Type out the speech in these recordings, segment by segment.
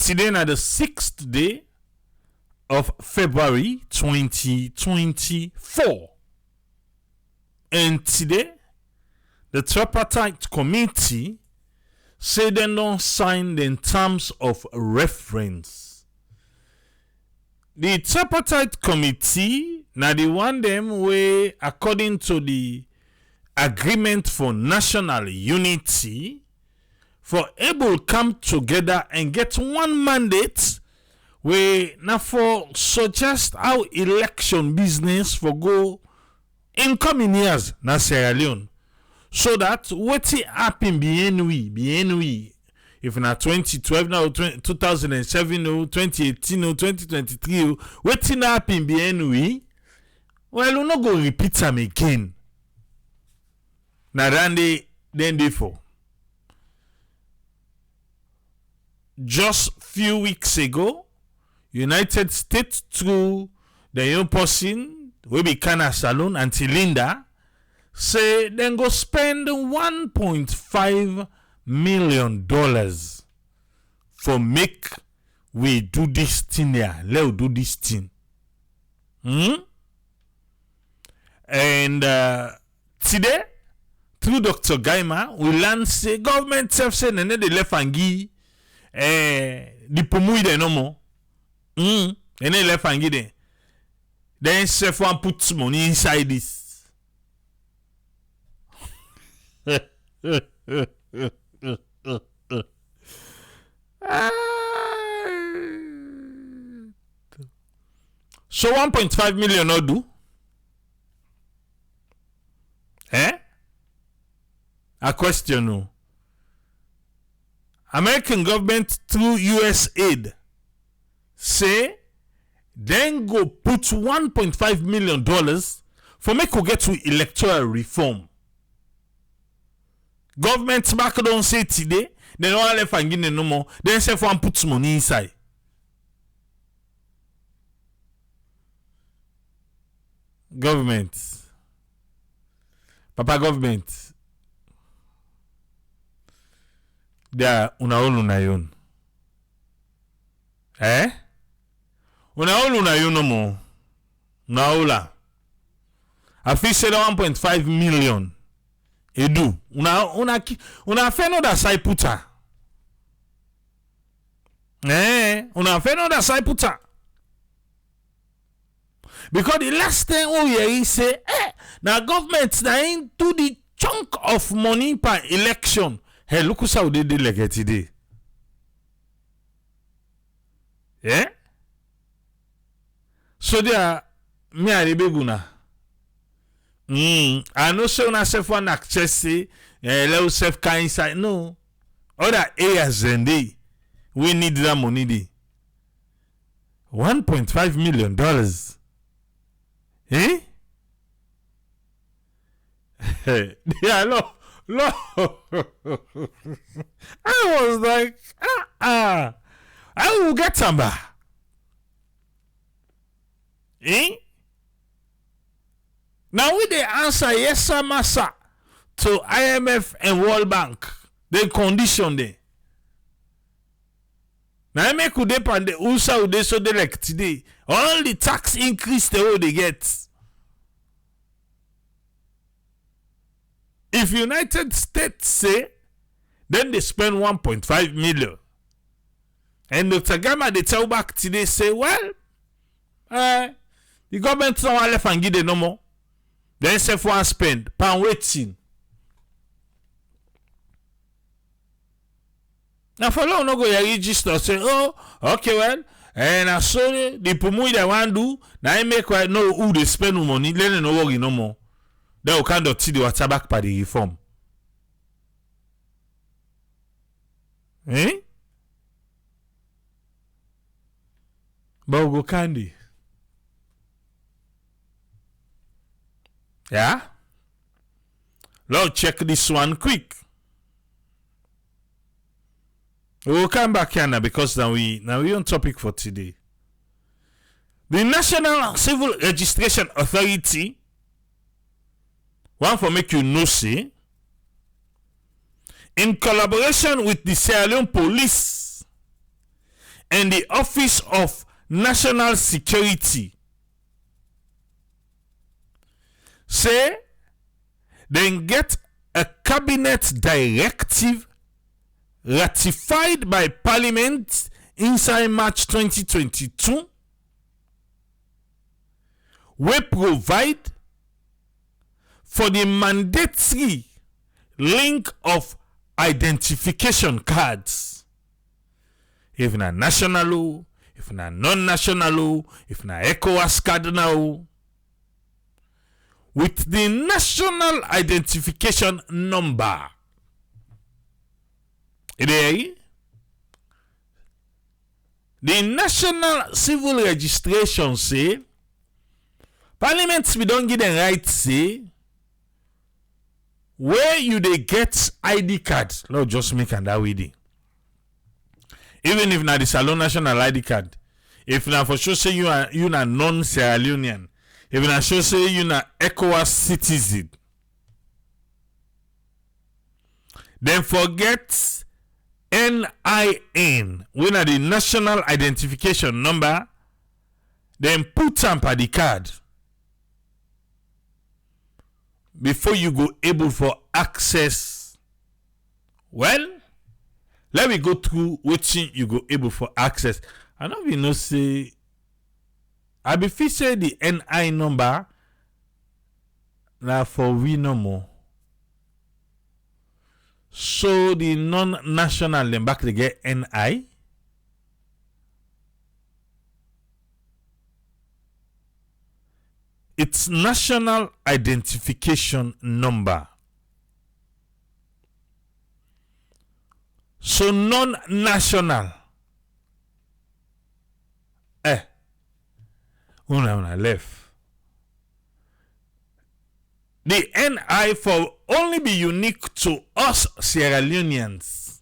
Today na the 6th day of February 2024. And today, the tripartite committee say they don't sign the terms of reference. The tripartite committee na the one them way according to the agreement for national unity for able come together and get one mandate we now for suggest how election business for go in coming years na Sierra Leone, so that what happen BNW if na 2012 now 2007 or 2018 or 2023 what happen BNW, well we no go repeat them again. Na then they for just few weeks ago, United States through the young person we be Kana Salon and Linda say then go spend $1.5 million for make we do this thing here. Let's do this thing. And today through Dr. Gaima we learn say government self say nene de lefangi di pomui de no more. Nene lefangi de. Then self one put money inside this. So 1.5 million no do. A question no. American government through US aid say then go put $1.5 million for make we get to electoral reform. Government back don't say today, they don't left and give no more. Then say for put money inside. Government. Papa government. They are una yon. Una yon no more. Una. I feel say 1.5 million. Edu. Una fe no da sai puta. Una fe no da sai puta. Because the last thing he say, now government na into the chunk of money per election. Hey, look how they did like it today. Yeah? So there, me a beguna. I know so na self one access say, let self can inside. No. Other areas than they, we need that money day. $1.5 million. Yeah, no. I was like, I will get some back. Now with the answer yes sir massa to IMF and World Bank, the condition there. Now I make they pan the USA they so they like today. All the tax increase the way they get. If United States say, then they spend 1.5 million. And Dr. Gama they tell back today say, well, the government don't want left and give them no more. Then say for one spend, pan waiting. Now for long no go your register say, oh, okay, well, and I saw the promote they want do, now I make right know who they spend money, then they no worry no more. They will kind of see the water back by the reform. But we go candy. Yeah? Let's check this one quick. We will come back here now because now we on topic for today. The National Civil Registration Authority, one for make you know say, in collaboration with the Sierra Leone Police and the Office of National Security say then get a cabinet directive ratified by Parliament inside March 2022 we provide for the mandatory link of identification cards. If na national, if na non-national, if na ECOWAS card now, with the national identification number. The National Civil Registration say Parliament we don't give them right say where you they get ID card. Lord just make and that way dey. Even if na the Salon National ID card, if na for sure say you na non-Sierra Leonean, if na sure say you na ECOWAS citizen, then forget NIN, when are the national identification number, then put am per the card before you go able for access. Well, let me go through which you go able for access. I know we know say I be fit say the NI number now for we no more. So the non-national then back they get NI. It's national identification number. So non-national. Una left. The NI for only be unique to us Sierra Leoneans.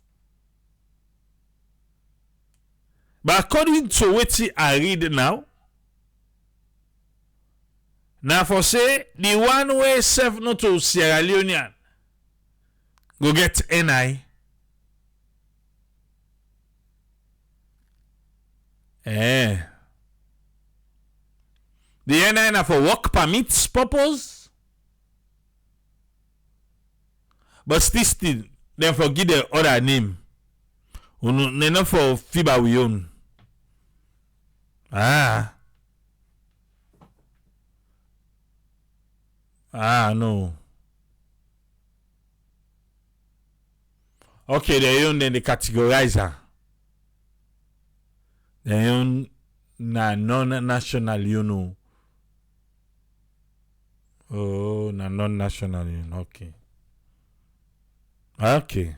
But according to what I read now for say the one way self not to Sierra Leonean go get NI. The NI na for work permits purpose. But still, then forget the other name. They not for FIBA we own. No. Okay, they own then the categorizer. They own na non-national, you know. Oh, na non-national, you know. Okay.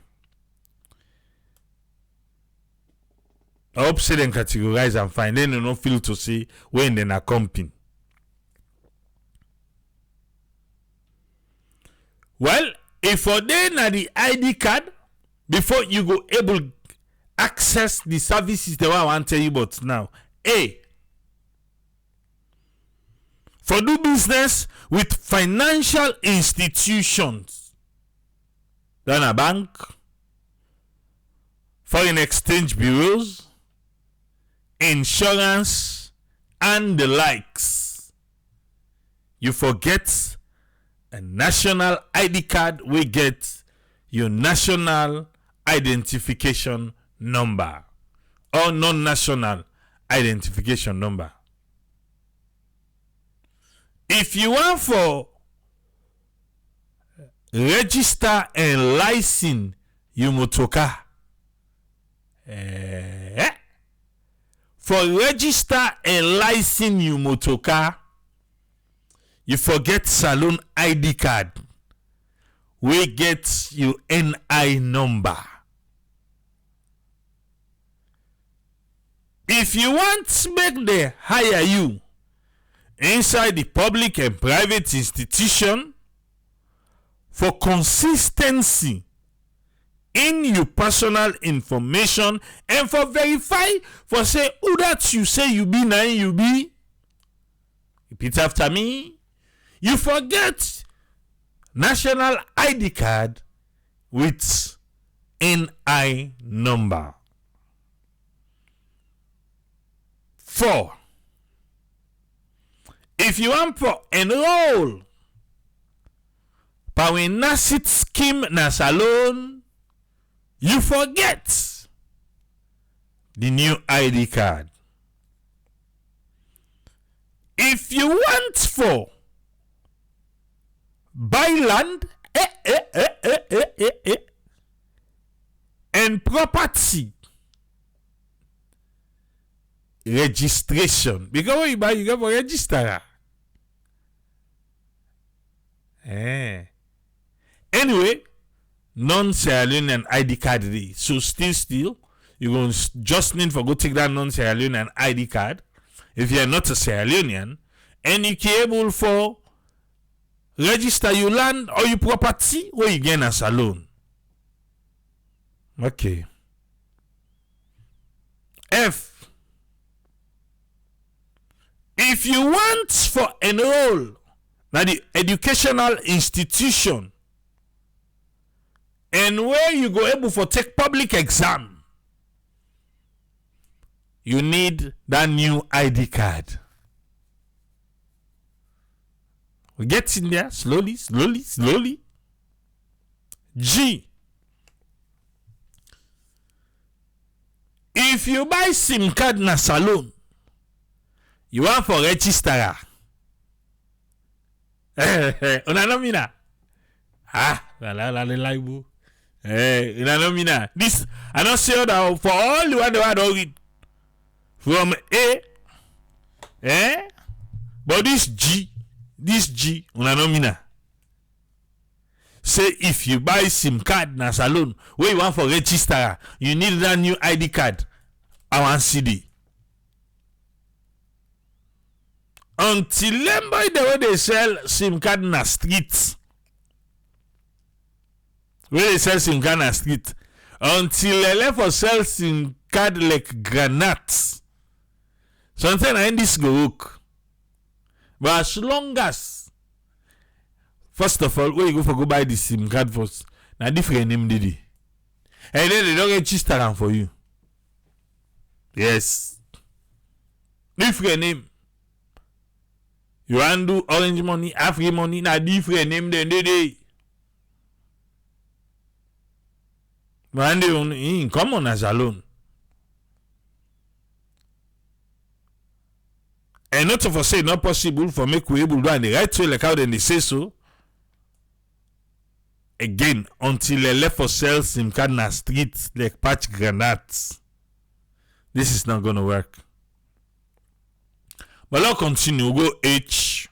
I hope say them categorize and find then you no feel to see when they are comping. Well, if for then na the ID card before you go able access the services the way I want to tell you about now. For do business with financial institutions. Then a bank, foreign exchange bureaus, insurance, and the likes. You forget a national ID card, we get your national identification number or non-national identification number. If you want for register and license your motorcar. For register and license your motorcar, you forget Salon ID card. We get your NI number. If you want to make them hire you inside the public and private institution, for consistency in your personal information and for verify for say who that you say you be now you be. Repeat after me. You forget national ID card with NI number. 4. If you want to enroll pa when nasit scheme na salon, you forget the new ID card. If you want for buy land and property registration, because when you buy, you go for register. Anyway, non-Sierra Leonean ID card day. So still, you're going to just need for go take that non-Sierra Leonean ID card if you're not a Sierra Leonean, and you can able for register your land or your property or you gain a salon. Okay. F. If you want for enroll na the educational institution and where you go able for take public exam, you need that new ID card. We get in there slowly. G. If you buy SIM card na salon, you want for registrar. Una nomina. La live. Una nomina. This I don't say that for all the one that I read from A. But this G, una nomina. Say if you buy SIM card na salon, where you want for registrar, you need that new ID card. I want CD. Until them by the way they sell SIM card na street. Where they sell SIM card na street. Until they left for sell SIM card like granite. Something I this go work. But as long as, first of all, where you go for go buy the SIM card first, na different name did it. And then they don't register them for you. Yes. Different name. You want do Orange Money, African Money, na different name then they. But they come on as alone. And not for say not possible for make we able to do and the right way like how they say so. Again, until they left for sale SIM card na street like patch granates. This is not gonna work. But let's continue. We'll go H.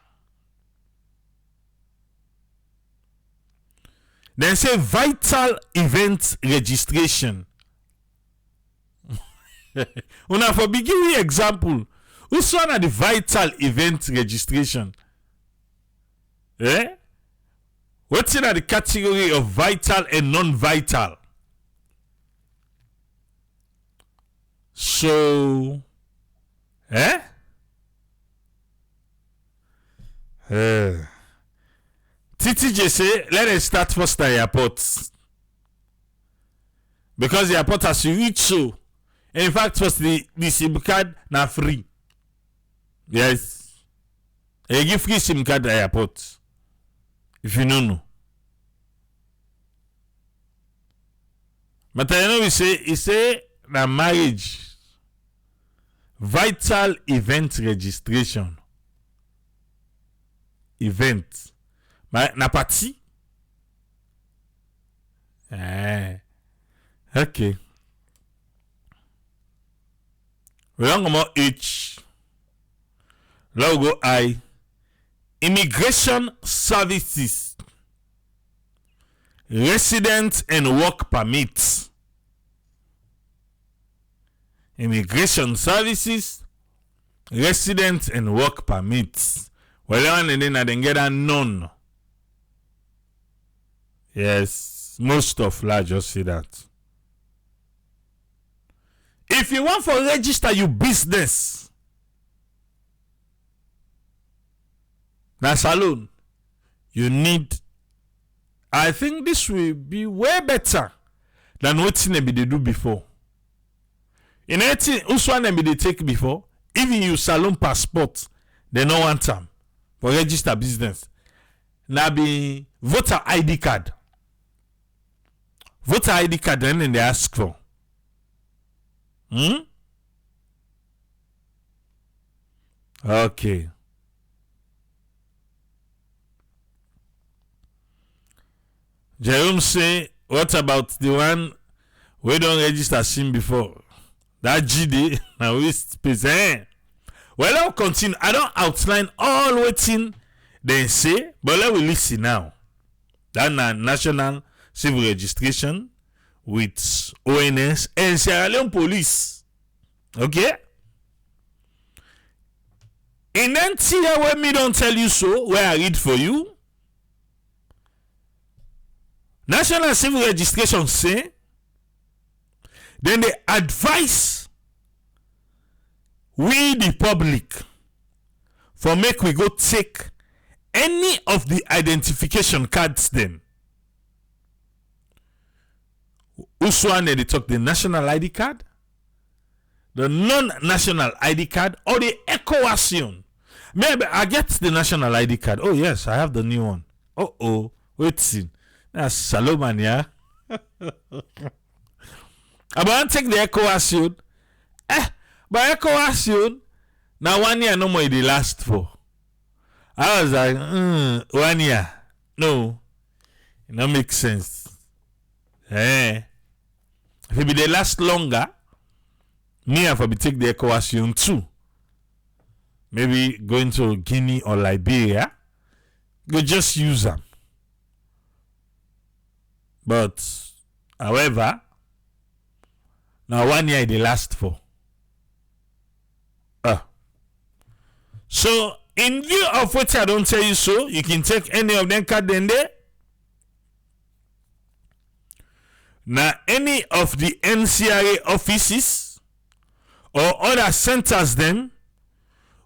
Then say vital event registration. Una for begin example. Who's one of the vital event registration? What's in the category of vital and non-vital? So, TTJ say, let us start first at airport. Because the airport has to reach so. In fact, first the SIM card na free. Yes. They give free SIM card at airport. If you don't know. But I know he say na marriage. Vital event registration. Event. Na party? Okay. We don't go more H. Now we go I. Immigration services. Resident and work permits. Immigration services. Resident and work permits. Well, and then I didn't get a none. Yes, most of la just see that. If you want to register your business, na salon, you need. I think this will be way better than what they do before. In anything, which one they take before? Even you salon passport, they no want them for register business. Now be voter ID card. Voter ID card then they ask for. Okay. Jerome say, what about the one we don't register SIM before? That GD now waste space. Well, I'll continue. I don't outline all waiting they say, but let we listen now. That national civil registration with ONS and Sierra Leone police. Okay? In NTA where me don't tell you so, where I read for you, National Civil Registration say, then they advise we the public for make we go take any of the identification cards them. Which one they talk, the national ID card, the non-national ID card, or the equation? Maybe I get the national ID card. Oh yes, I have the new one. Wait see. That's Salomon, yeah. I want to take the equation. But equation, now 1 year no more it last for. I was like, 1 year. No. It don't make sense. If it be they last longer, me have to take the equation too. Maybe going to Guinea or Liberia, go just use them. But, however, now 1 year they last for. So, in view of what I don't tell you so, you can take any of them card in there. Now, any of the NCRA offices or other centers them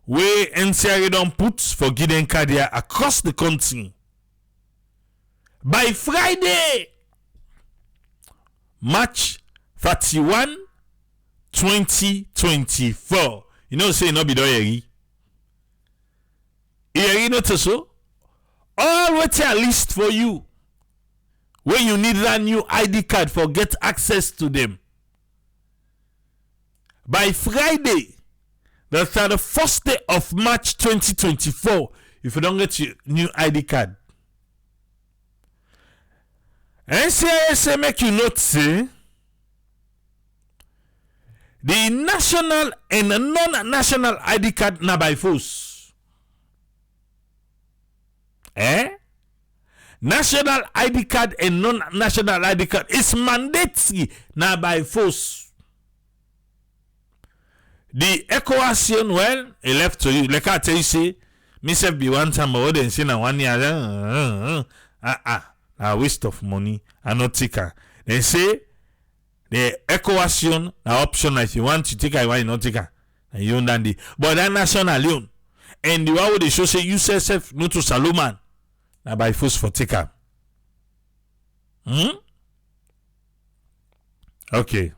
where NCRA don't put for getting card here across the country. By Friday, March 31, 2024. You know, say no be do you notice so? All what a list for you. When you need that new ID card for get access to them. By Friday, the 31st day of March 2024, if you don't get your new ID card. NCIS make you note say the national and non-national ID card na by force. National ID card and non-national ID card is mandatory na by force. The equation, well, it left to you. Like I tell you, say, myself be one time more than say na 1 year. A waste of money. I not take her. They say the equation na optional. If you want to take her, why you not take her? And you don't do. But that national loan and the one where they show say you self no to Salomon. Now by force for taker. Okay.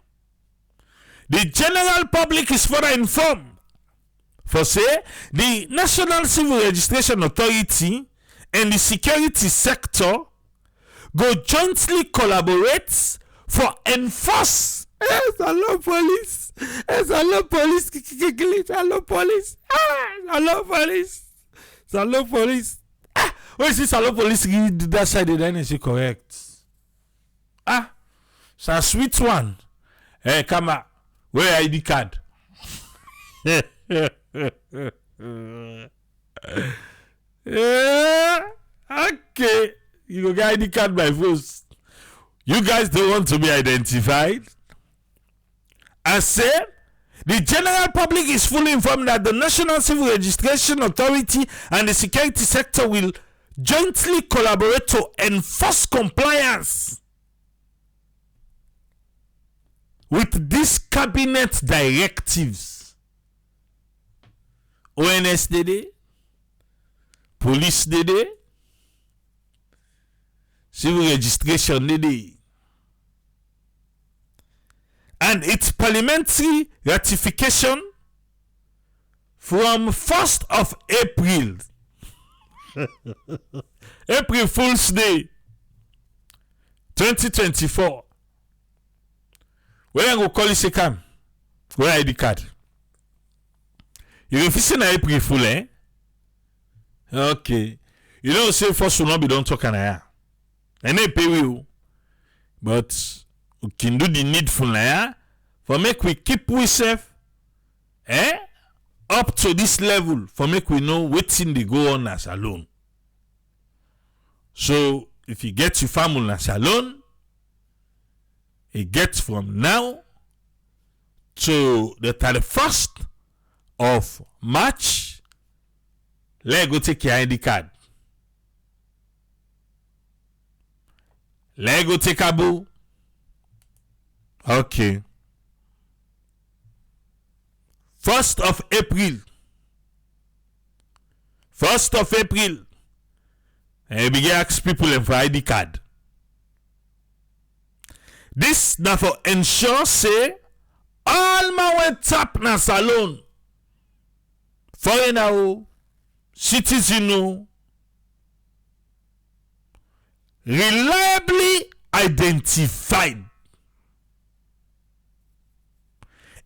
The general public is further informed. For say, the National Civil Registration Authority and the security sector go jointly collaborate for enforce. Yes, I love police. Yes, I love police. I love police. I love police. I love police. When is this hello police read that side the line is correct? It's a sweet one. Hey, come on. Where ID card? Okay. You go get ID card by force. You guys don't want to be identified? I said, the general public is fully informed that the National Civil Registration Authority and the security sector will jointly collaborate to enforce compliance with these cabinet directives. ONS DD, police DD, civil registration DD, and its parliamentary ratification from 1st of April, April Fool's Day, 2024, when I go call you say come, go ID card. You go fix na April Fool, eh? Okay. You know, say first will not be don't talk and I pay you. But we can do the needful now for make we keep we safe up to this level for make we know what's in the go on as alone. So if you get your family as alone, it gets from now to the 31st of March. Let's go take your ID card. Let's go take a boo. Okay. 1st of April. 1st of April. And begin ask people for ID card. This now for ensure say all my way tap na salon. Foreigner, citizen, reliably identified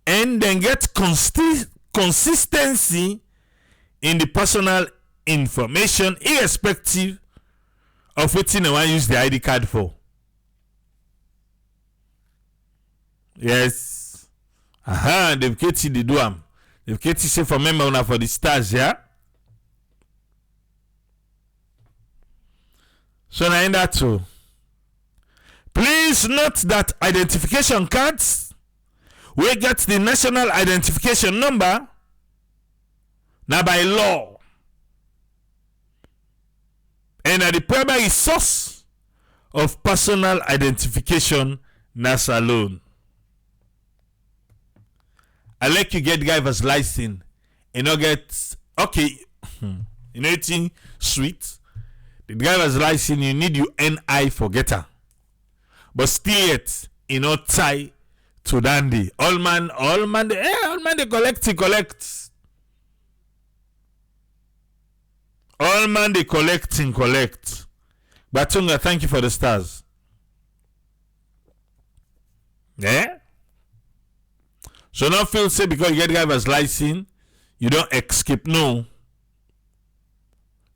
and then get consistency in the personal information irrespective of what they want to use the ID card for. Yes. They've getting the duam. They've getting say for member for the stars, yeah. So now in that too. Please note that identification cards will get the national identification number now by law and are the primary source of personal identification NASA alone. I like you get driver's license and not get okay. You know it's sweet. The driver's license you need your NI for getter. But still yet you know tie to dandy. All man they collect. All man they collect. Batunga, thank you for the stars. Yeah? So now feel say because you get driver's license, you don't escape. No.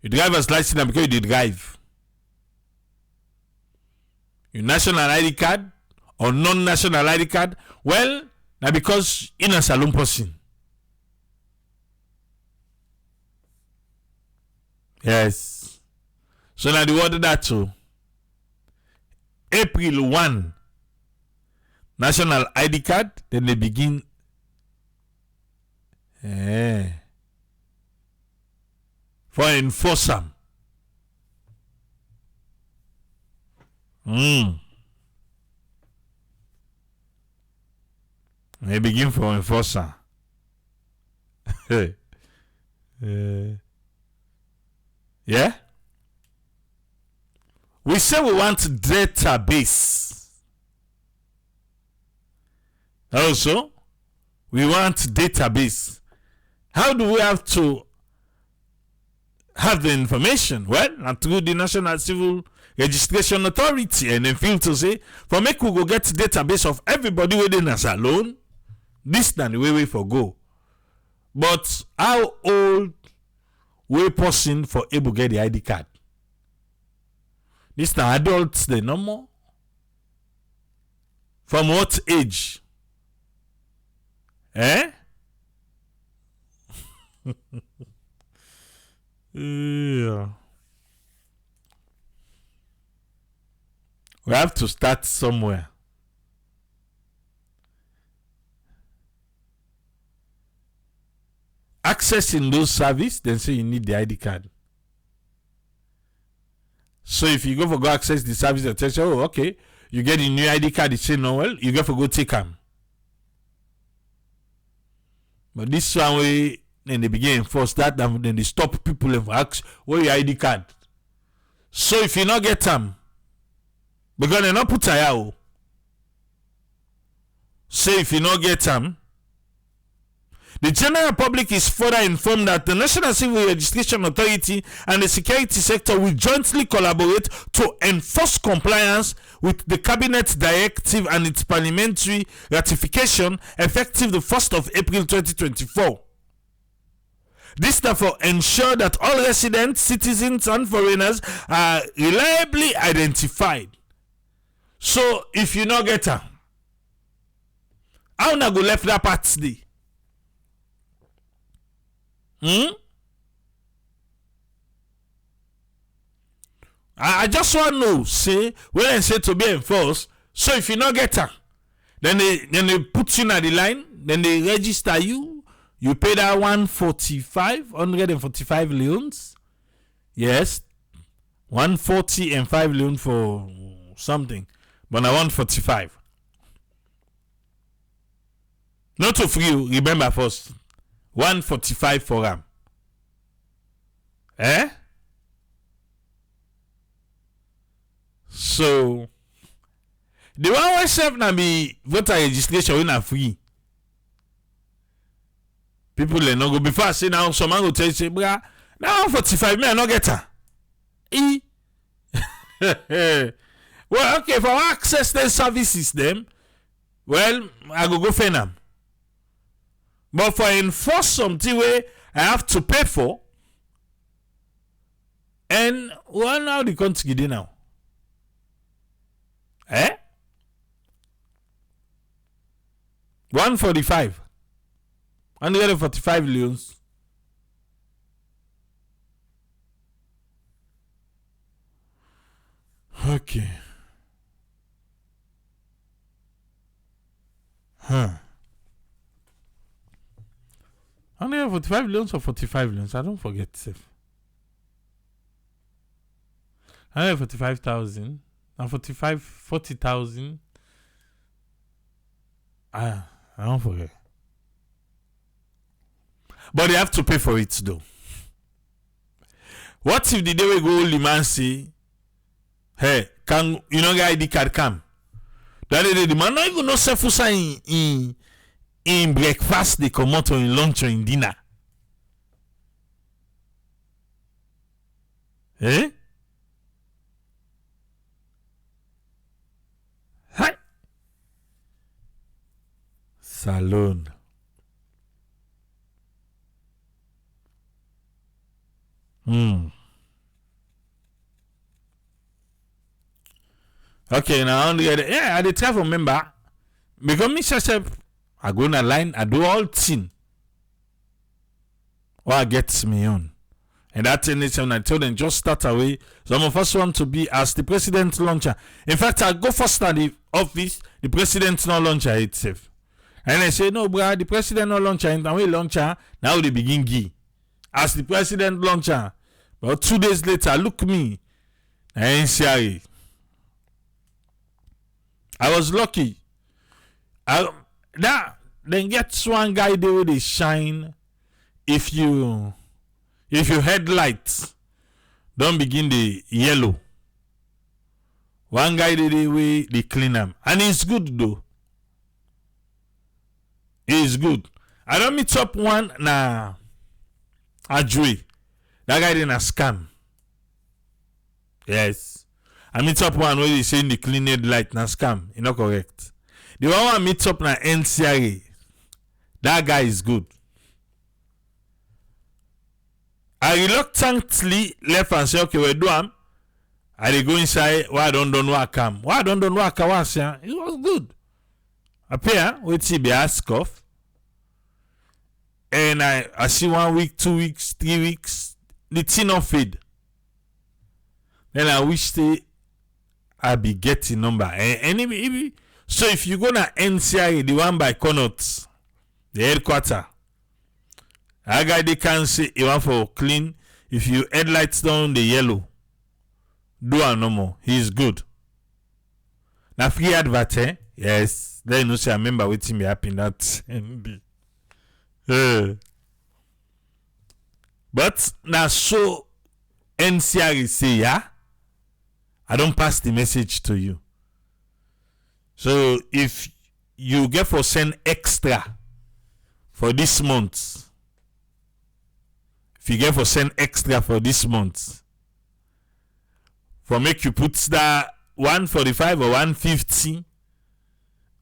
You driver's license because you did drive. Your national ID card or non-national ID card, well, now because in a saloon person. Yes. So now the word that too. April 1. National ID card, then they begin. For enforce them. They begin for enforcer. Yeah? We say we want database. Also, we want database. How do we have to have the information? Well, and through the National Civil Registration Authority, and then feel to say, for make we go get database of everybody within us alone, this than the way we for go. But how old we person for able to get the ID card? This the adults, the normal. From what age? Yeah. We have to start somewhere. Accessing those services, then say you need the ID card. So if you go access the service, they tell you, oh, okay, you get a new ID card, you say no, well, you go go take them. But this one way, then they begin enforce that, then they stop people and ask, where your ID card? So if you not get them, because they not put a say if you not get them, The general public is further informed that the National Civil Registration Authority and the security sector will jointly collaborate to enforce compliance with the Cabinet Directive and its parliamentary ratification effective the 1st of April 2024. This therefore ensure that all residents, citizens, and foreigners are reliably identified. So, if you not get her, how na go left that part today? I just want to know, say, when I say to be enforced, so if you not get her, then they put you on the line, then they register you, you pay that 145 leones. Yes, 140 and 5 leones for something, but I want 45. Not to free you, remember first. 145 for them. So the one why self na be voter registration when na free. People they not go before I say now some man go tell you say bra now 45 me I not get her. Well okay for access the services them well I go find them. But for enforce something where I have to pay for, and well now the country get now. 145. 145 leons. Okay. 145 leons or 45 leons? I don't forget safe. 145,000 and 40,000. I don't forget. But they have to pay for it though. What if the day we go the man say, hey, can you know get ID card come? That day the man not even know self in breakfast they come out or in lunch or in dinner. Hi. Salon. Okay, now on the other, I dey try to remember because me self I go on a line, I do all thing. What gets me on. And that thing is when I told them just start away. Some of us want to be as the president launcher. In fact, I go first at the office, the president no launcher itself. And I say, no, bro, the president no launcher, and we launcher, now they begin gee. As the president launcher. But 2 days later, look me. I ain't sorry. I was lucky. Then get one guy there where they shine. If you headlights don't begin the yellow. One guy there way they clean them. And it's good though. It's good. I don't meet up one na Ajwe. That guy didn't scam. Yes. I meet up one where they saying the clean headlight na scam. It's not correct. The one I meet up na NCRA. That guy is good. I reluctantly left and say, okay, we do am. I dey go inside. Why I don't know what come? Why I don't know what come? It was good. Appear wait till be ask off. And I see 1 week, 2 weeks, 3 weeks. The thing not fade. Then I wish I be getting number. And so if you go na NCI, the one by Connaught, the headquarter, that guy they can say you want for clean. If you headlights down the yellow, do a no more. He's good. Now free advert, yes. Then you know say I remember waiting me happen that MB. But now so NCR say yeah, I don't pass the message to you. So if you get for send extra for this month. If you get for send extra for this month, for make you put that 145 or 150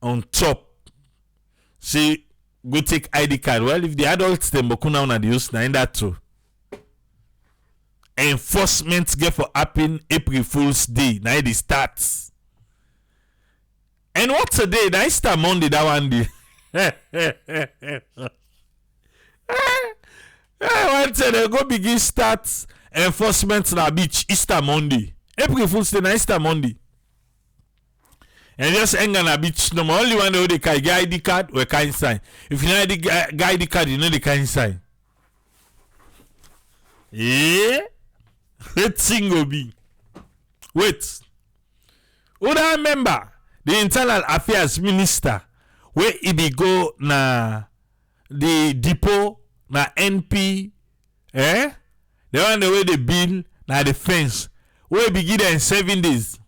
on top. See, go take ID card. Well, if the adults them bokuna on the use na that too. Enforcement get for happen April Fool's Day. Now it starts. And what's a day? Now Easter Monday that one day. One day they go begin start enforcement na beach Easter Monday. April Fool's Day na Easter Monday. And just hang on a beach. No, only one they can ID card we can sign. If you know the ID card, you know they can sign. Yeah. That thing will be. Wait. Would I remember the Internal Affairs Minister where he be go na the depot na NP the one the way the bill na the fence where he begin in 7 days.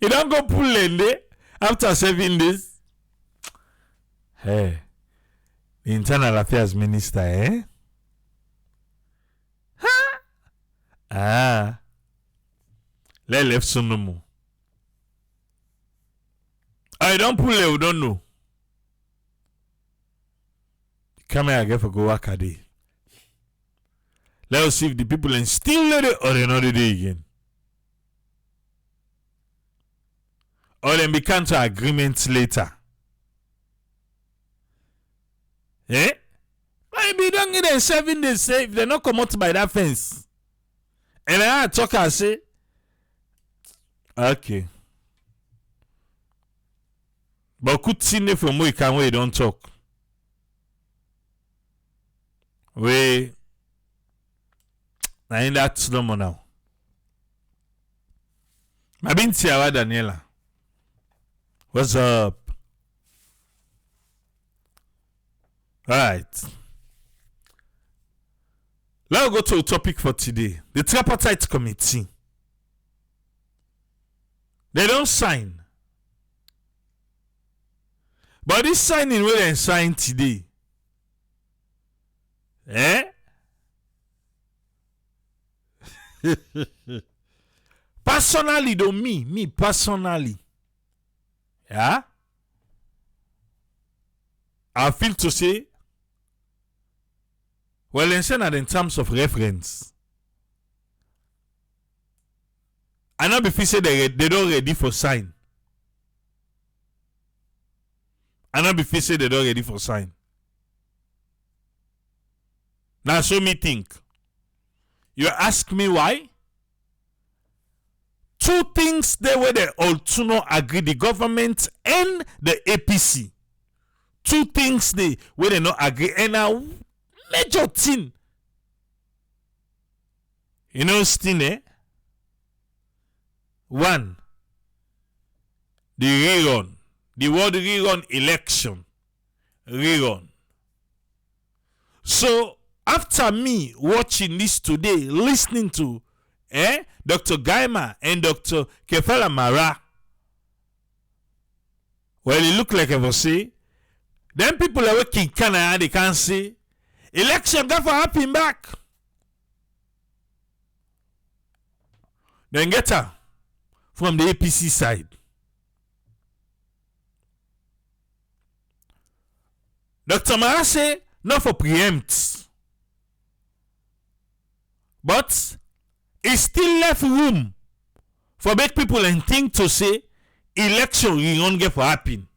You don't go pull lende after 7 days. Hey, the Internal Affairs Minister, Ah, let left some no more. I don't pull it, we don't know. Come here, I get for go work a day. Let us see if the people are still ready or another day again. Or then we come to agreements later. Maybe don't get them 7 days if they not come out by that fence. And I talk and say, okay. But could see from we can we don't talk. We I ain't that no more now. My binti awa Daniela. What's up? Alright. Let's go to a topic for today. The tripartite committee. They don't sign. But this signing where they sign today. Personally, though, me personally. Yeah? I feel to say, well, in terms of reference, I know before say they don't ready for sign. I know before say they don't ready for sign. Now, so me think. You ask me why? Two things they were they all to know agree, the government and the APC. Two things they where they not agree, and a major thing. You know, still, one, the rerun, the word rerun election, rerun. So after me watching this today, listening to Dr. Gaima and Dr. Kefala Mara, well, it look like I was say, then people are working in Canada, they can say, election got for happen back. Then get her from the APC side. Dr. Mara say, not for preempt. But it still left room for make people and think to say election you won't get for happen.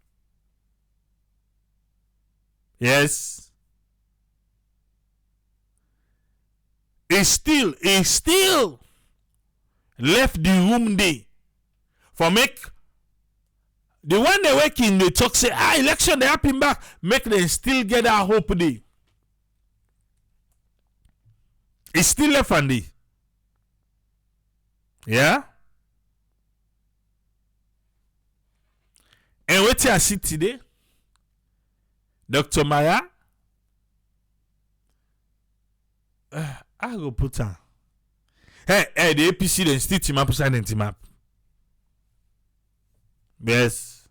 Yes. It still left the room there for make the one they work in the talk say election they happen back, make them still get that hope there. It's still left on the. Yeah? And what I see today, Dr. Maya, I go put her. Hey, the APC then still team up, sign team up. Yes.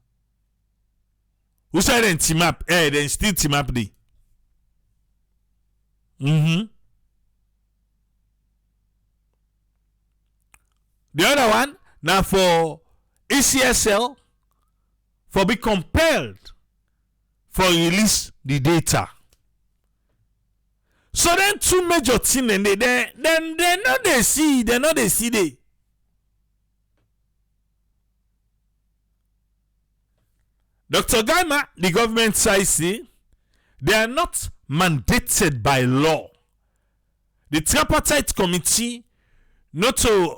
Who say then team up? Then still team up the. The other one, now for ACSL, for be compelled for release the data. So then two major things and they not they see, they not they see they. Dr. Gaima, the government side say they are not mandated by law. The tripartite committee not to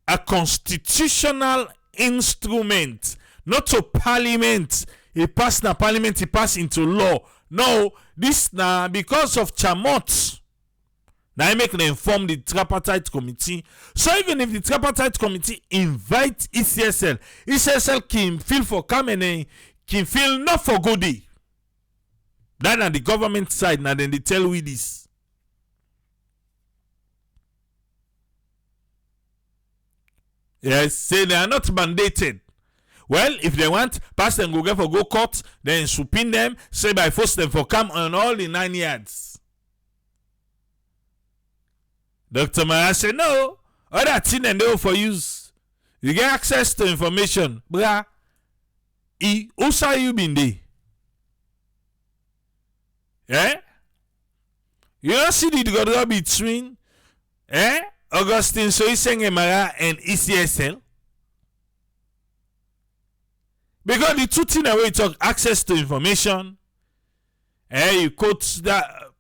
a constitutional instrument, not to parliament. It pass na parliament, it pass into law. No, this now because of Chamot. Now I make them inform the tripartite committee. So even if the tripartite committee invite ECSL can feel for coming, can feel not for goodie. That on the government side, now then they tell we this. Yes, say they are not mandated. Well, if they want, pass them go get for go court, then subpoena them, say by force them for come on all the 9 yards. Dr. Maya say no, other thing and they for use. You get access to information. Bra, who saw you been there? Eh? You don't see the God between Augustine Soiseng-Emara and ECSL? Because the two things away talk access to information. You quote that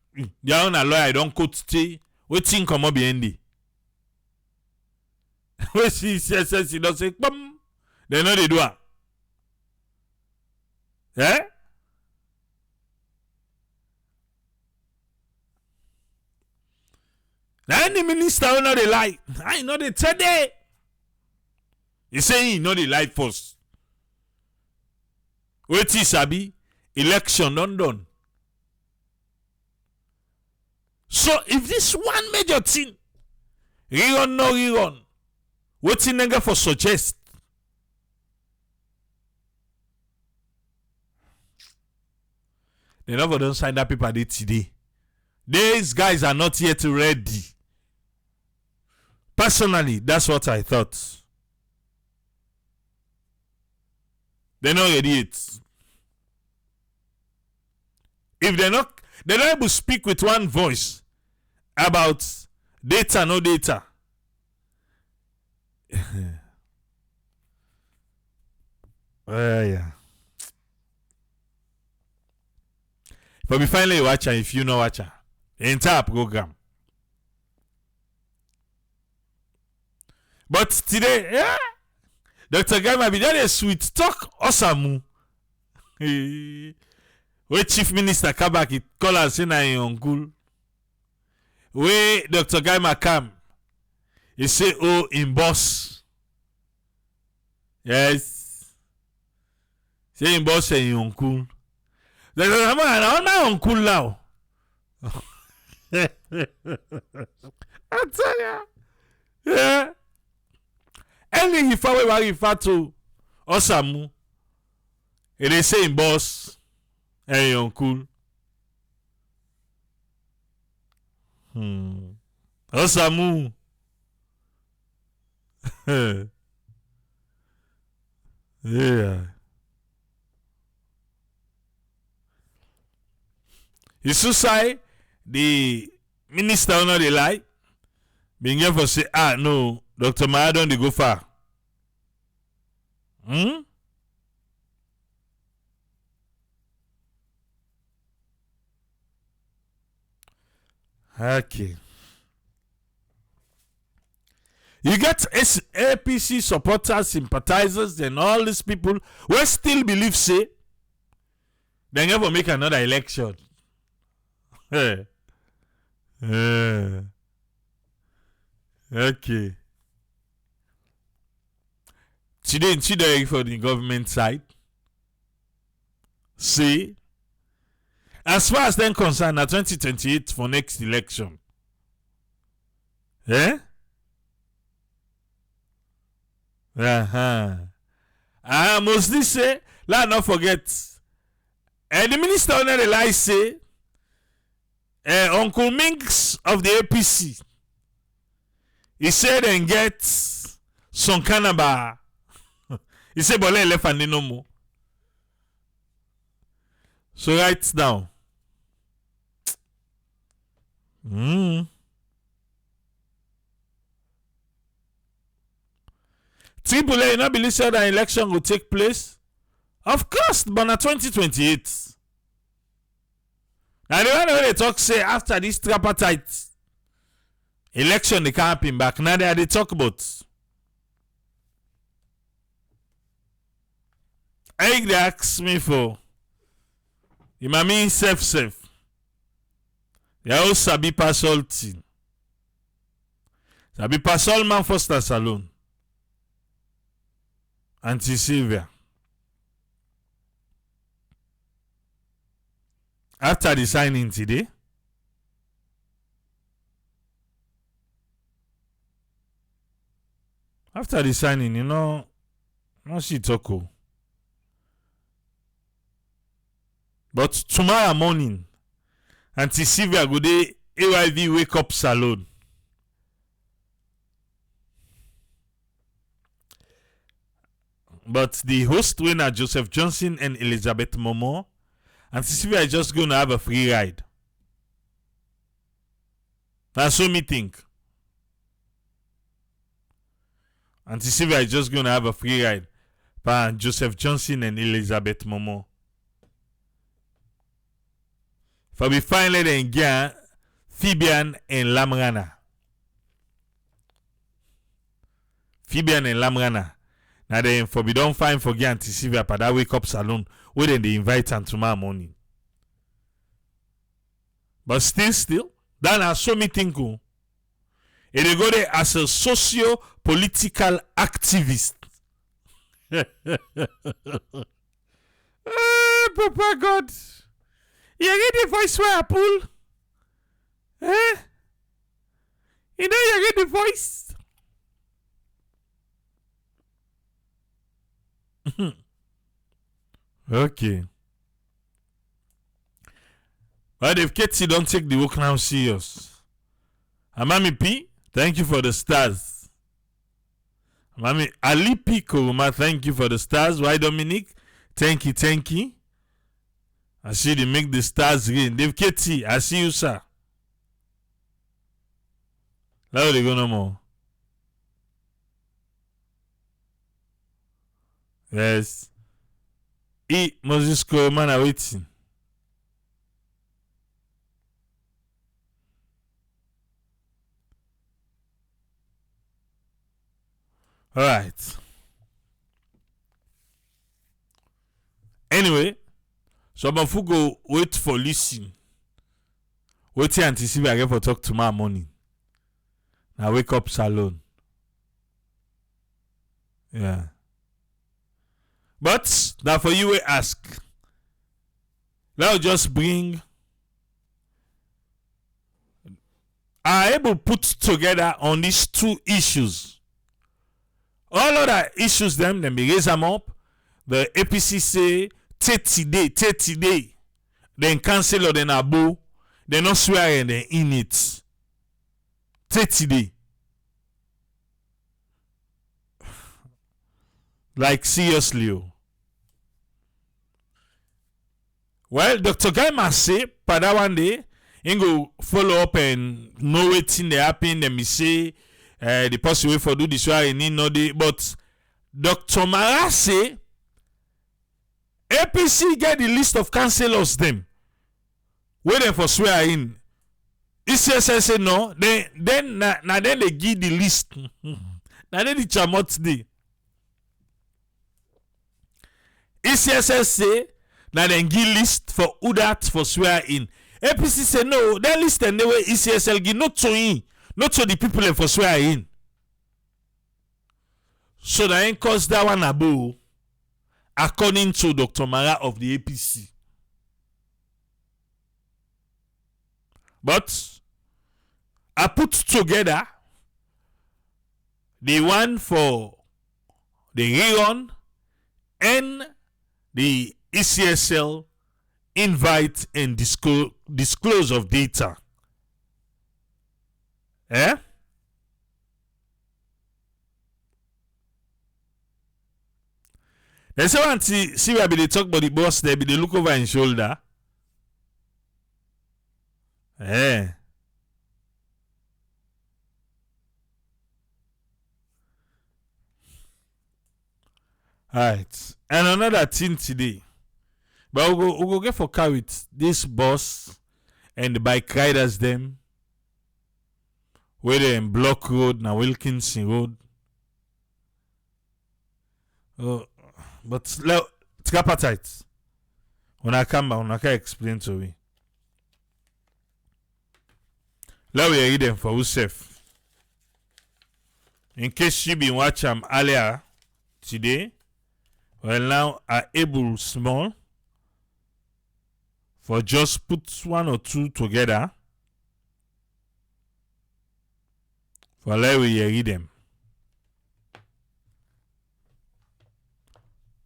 your own lawyer don't quote stay. What thing come up behind it? When ECSL she don't say bum, they know they do it. Eh? Now any minister will not the lie. I know they tell they. He say he know the lie first. Wait is sabi election done. So if this one major thing, Rerun no Rerun, what in nigga for suggest? They never don't sign that paper today. These guys are not yet ready. Personally, that's what I thought. They're not ready yet. If they're not able to speak with one voice about data, no data. Yeah. But we finally watch her if you know watch her. The entire program. But today, Dr. Gaima be done a sweet talk awesome. Where Chief Minister Kabak it call us in a uncle. Where Dr. Gaima come, he say, oh, in boss. Yes. Say in boss and in uncle. Dr. Gaima, I'm not uncle now. I tell ya. Yeah. Any if I were refer to Osamu, it is saying boss and uncle. Osamu. Yeah. You should say the minister on the lie. Being here for say, no, Dr. Maya don't go far. Okay. You get APC supporters, sympathizers, and all these people who still believe say they never make another election. Okay. Today for the government side. See, as far as they're concerned, at 2028 for next election. I mostly say, let's not forget And the minister on the lie say, Uncle Minks of the APC, he said and get some cannabis. He said, but left and no more. So write down. Triple A, you not believe that an election will take place? Of course, but na 2028. Now the one when they talk say after this tripartite election they can't happen back. Now they talk about. I they ask me for you might mean safe. They all sabi pass all thing. Sabi pass all man Foster Salon. Anti-Sylvia. After the signing today, you know, no she talk. But tomorrow morning, Anti-Sylvia go dey AYV wake up salon. But the host winner Joseph Johnson and Elizabeth Momo, Anti-Sylvia is just going to have a free ride. That's what me think. Anti-Sylvia is just going to have a free ride by Joseph Johnson and Elizabeth Momo. For we finally then get Fabian and Lamrana. Now then, for we don't find for Anti-Sylvia for that wake up salon, where then they invite them tomorrow morning. But still, that are so me think. And they go there as a socio-political activist. Papa God. You get the voice where I pull? You know you get the voice? Okay. But if Ketsi don't take the work now serious. Amami P, thank you for the stars. Amami Ali P Kuruma, thank you for the stars. Why Dominic? Thank you. I see they make the stars rain. Dave Ketsi, I see you, sir. Now they go no more. Yes. Moses Kuruma are waiting. All right. Anyway, so I'm going to wait for listen. Wait till Anti-Sylvia again for talk tomorrow morning. Now wake up salon. Yeah. But now for you we ask. Now just bring are able put together on these two issues. All other issues them be raise them up. The APC say 30 day. Then cancel or then abo. They not swear and then in it. 30 day. Like seriously. Well, Dr. Gaima say, pada one day, he go follow up and know wetin dey happen. Then me say, the person way for do this why he need no day. But Dr. Mara say, APC get the list of councillors them. Waiting for swear in. ECSL say no. Then they give the list. Now then the chamot day. ECSL say now then give list for who that for swear in. APC say no. That list and the way ECSL give not to him, not to the people for swear in. So that ain't cause that one abo. According to Dr. Mara of the APC. But I put together the one for the Rerun and the ECSL invite and disclose of data. Eh? They say want to see where they talk about the boss, they be they look over his shoulder. Eh. Alright. And another thing today. But we'll go get for car with this boss and the bike riders them. Where they in Block Road, na Wilkinson Road. Oh, but it's appetite. When I come back, I can explain to me. Let me read them for yourself. In case you been watching them earlier today, well now are able small for just put one or two together. For let me read them.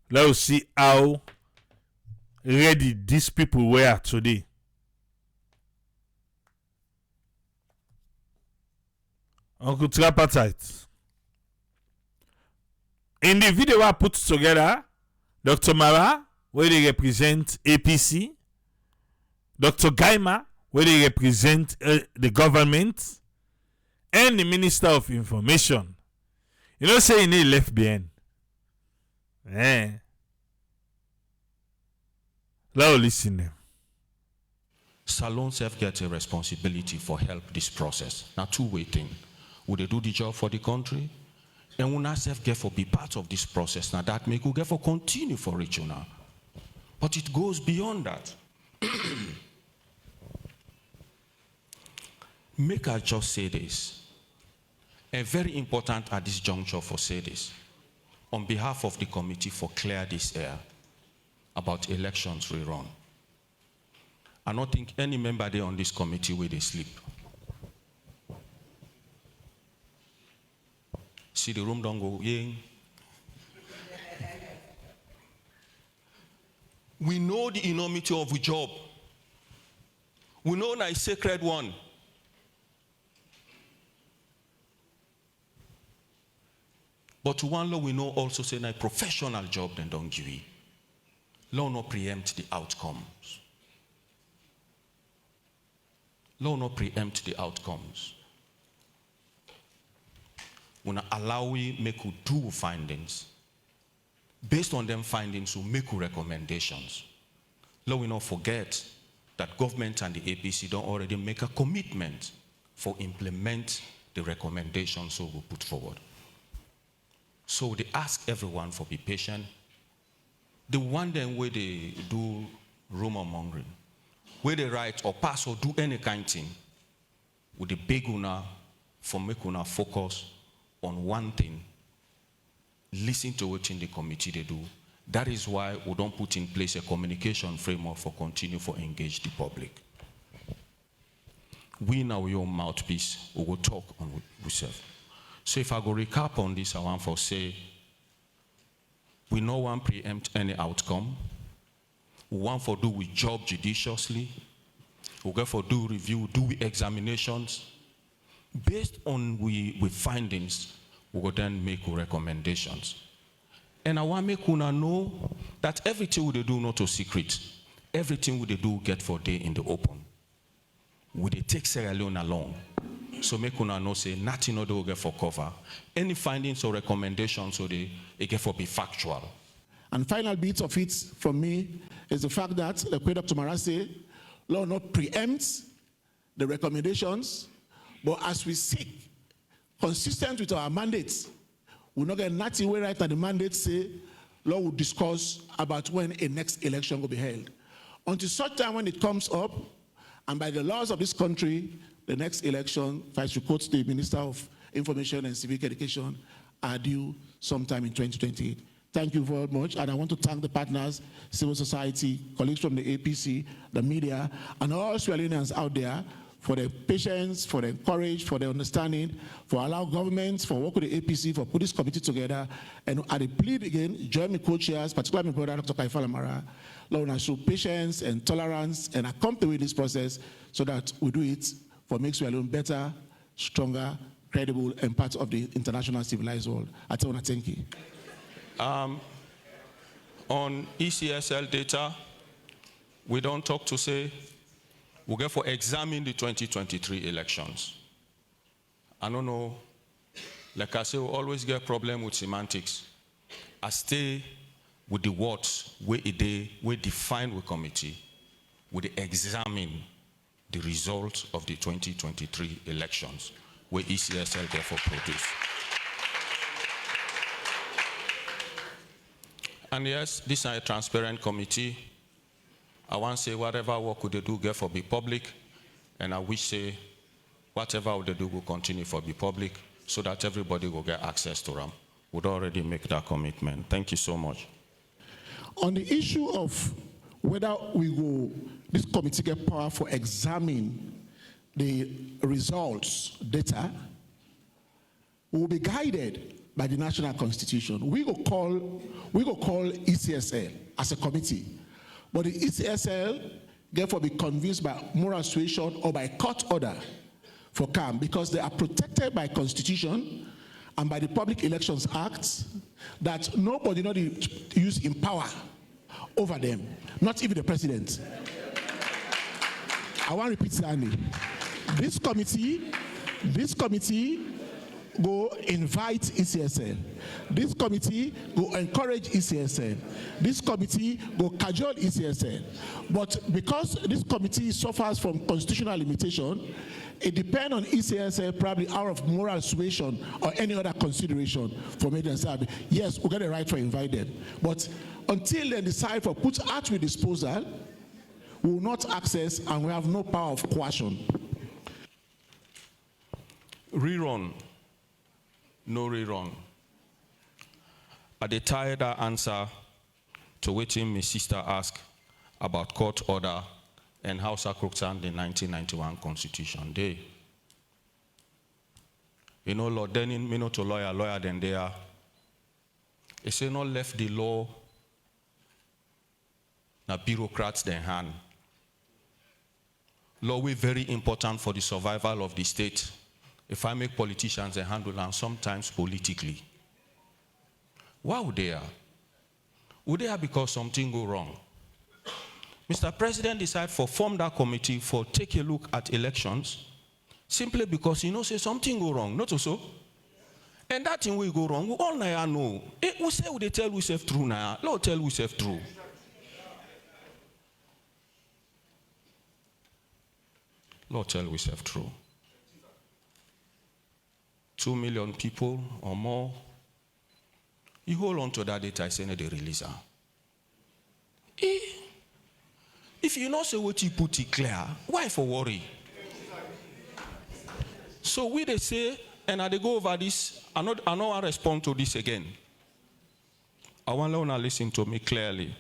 Let us see how ready these people were today. Uncle Tripartite. In the video I put together, Dr. Mara, where they represent APC, Dr. Gaima, where they represent the government, and the Minister of Information. You know, say he left behind. Eh. Let's listen them. Salon self gets a responsibility for help this process. Now two-way thing. Would they do the job for the country? And when I self get for be part of this process, now that make we get for continue for it now. But it goes beyond that. Make I just say this. And very important at this juncture for say this. On behalf of the committee for clear this air about elections rerun. I don't think any member there on this committee will they sleep. See the room don't go, yeah. We know the enormity of the job. We know that it's a sacred one. But to one law, we know also say a professional job then don't give it. Law not preempt the outcomes. Law not preempt the outcomes. We not allow we make you do findings. Based on them findings, we make you recommendations. Law we not forget that government and the APC don't already make a commitment for implement the recommendations we put forward. So they ask everyone for be patient. The one then where they do rumor mongering, where they write or pass or do any kind of thing, with the big una for make una focus on one thing, listen to what in the committee they do. That is why we don't put in place a communication framework for continue for engage the public. We now your mouthpiece, we will talk on ourselves. So if I go recap on this, I want to say, we no one preempt any outcome. We want to do we job judiciously. We go for do review, do we examinations. Based on we findings, we will then make recommendations. And I want to make una know that everything we do not a secret. Everything we do get for day in the open. We they take Sierra Leone along. So make una know say nothing other will get for cover. Any findings or recommendations so they get for be factual. And final bit of it from me is the fact that, like Dr. Mara say, law not preempts the recommendations, but as we seek, consistent with our mandates, we'll not get nothing where right at the mandate say, law will discuss about when a next election will be held. Until such time when it comes up, and by the laws of this country, the next election, if I should quote the Minister of Information and Civic Education, are due sometime in 2028. Thank you very much, and I want to thank the partners, civil society, colleagues from the APC, the media, and all Sierra Leoneans out there for the patience, for the courage, for the understanding, for allow governments, for work with the APC, for put this committee together. And I plead again, join me co-chairs, particularly my brother, Dr. Kaifala Mara, Lord, I show patience and tolerance and accompany with this process so that we do it for make Sierra Leone better, stronger, credible, and part of the international civilized world. I want to thank you. On ECSL data, we don't talk to say, we'll get for examine the 2023 elections. I don't know, like I say, we always get problem with semantics. I stay with the words where we define with committee, we examine the results of the 2023 elections, where ECSL therefore produce. And yes, this is a transparent committee. I want to say whatever work would they do get for be public, and I wish say whatever would they do will continue for be public so that everybody will get access to them. Would already make that commitment. Thank you so much. On the issue of whether this committee get power for examining the results data, we will be guided by the national constitution. We go call ECSL as a committee, but the ECSL therefore be convinced by moral suasion or by court order for CAM because they are protected by constitution and by the Public Elections Act that nobody not use in power over them, not even the president. I want to repeat that. This committee go invite ECSL. This committee go encourage ECSL. This committee go cajole ECSL. But because this committee suffers from constitutional limitation, it depends on ECSL probably out of moral suasion or any other consideration for me to say, yes, we got the right for invited. But until they decide for put at with disposal, we will not access and we have no power of coercion. Rerun. No rerun. I dey tired that answer to waiting my sister asked about court order and how sacrosanct the 1991 Constitution day. You know, Lord Denning, me not a lawyer than they are. He say not left the law na bureaucrats their hand. Law is very important for the survival of the state. If I make politicians a handle and sometimes politically. Why would they are? Would they are because something go wrong? Mr. President decide for form that committee for take a look at elections simply because you know say something go wrong, not so. And that thing will go wrong. We all now know. We say they tell we self true now. Lord tell we self true. Lord tell we self true. 2 million people or more. You hold on to that data, I say they release her. If you not say what you put it clear, why for worry? So we they say, and I they go over this, I know respond to this again. I want you to listen to me clearly.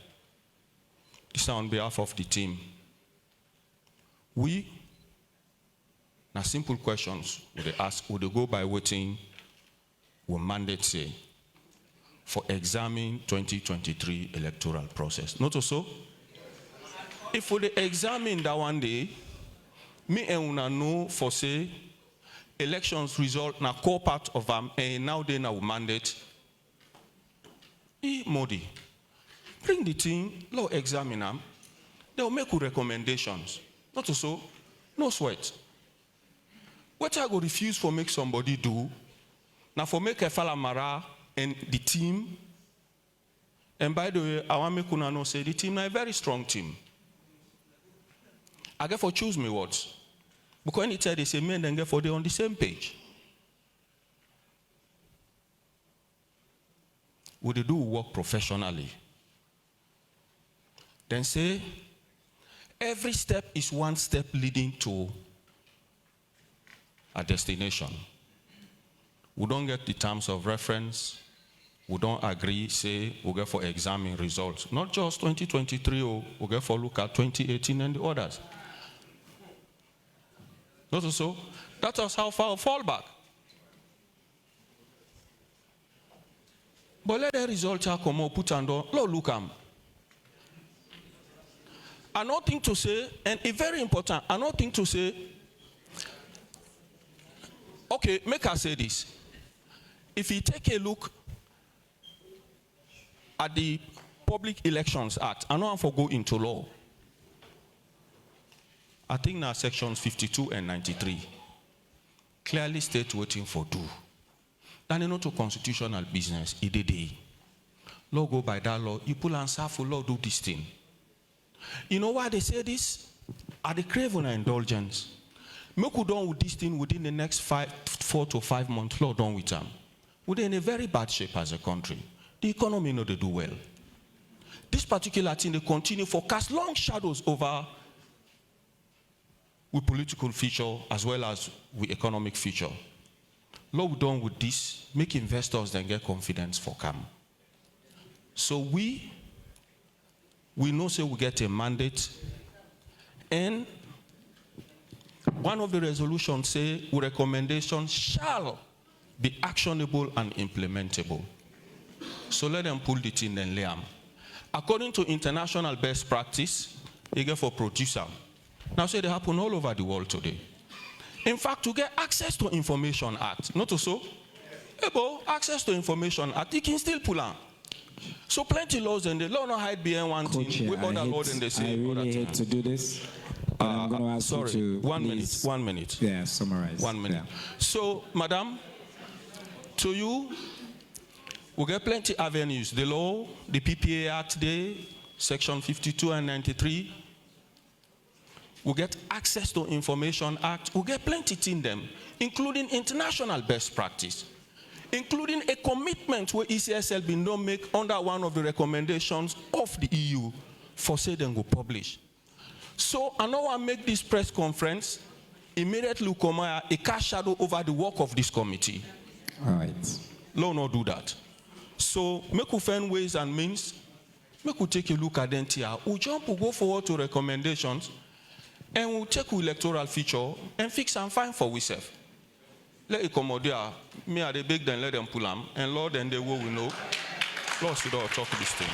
This is on behalf of the team. We now, simple questions would they ask, would they go by waiting, will mandate say, for examining 2023 electoral process. Not so? If we examine that one day, me and una know for say, elections result na core part of them, and now they now mandate. Modi, bring the thing, law examine them, they'll make recommendations. Not so? No sweat. What I go refuse for make somebody do, now for make Kaifala Mara and the team, and by the way, I want to make una know say the team is a very strong team. I get for choose me words. Because anytime they say men, then get for they on the same page. Would they do work professionally? Then say, every step is one step leading to a destination. We don't get the terms of reference. We don't agree, say, we'll get for examining results. Not just 2023, we'll get for look at 2018 and the others. Not so. That was how far fall back. But let the result come out, put and look am. Another thing to say, and it's very important, another thing to say, okay, make us say this. If you take a look at the Public Elections Act, I know I'm for go into law. I think now sections 52 and 93 clearly state waiting for do. Then you know to constitutional business, it law go by that law, you pull and serve for law do this thing. You know why they say this? Are they crave on indulgence? Make we done with this thing within the next 4 to 5 months, law done with them. We're in a very bad shape as a country. The economy know they do well. This particular thing, they continue to cast long shadows over with political future as well as with economic future. Law we done with this, make investors then get confidence for come. So we know say we get a mandate, and one of the resolutions say recommendations shall be actionable and implementable. So let them pull the thing and lay them. According to international best practice, you get for producer. Now say they happen all over the world today. In fact, to get access to Information Act, not so, access to Information Act, you can still pull on. So plenty laws and the law not hide behind one thing. We other laws and they say. I really hate to do this. I'm going to ask sorry, you to 1 minute. Yeah, summarize. 1 minute. Yeah. So, madam, to you, we get plenty avenues. The law, the PPA Act there, section 52 and 93. We get access to Information Act. We get plenty in them, including international best practice, including a commitment where ECSL been don't make under one of the recommendations of the EU for say them go publish. So I know I make this press conference, immediately come a cast shadow over the work of this committee. All right. Law not do that. So make we find ways and means, make we take a look at them here. We jump, we go forward to recommendations, and we'll check the electoral feature and fix and find for ourselves. Let it come out there. Me are the big, then let them pull them. And Lord, and they will know. Lord, should all talk this thing.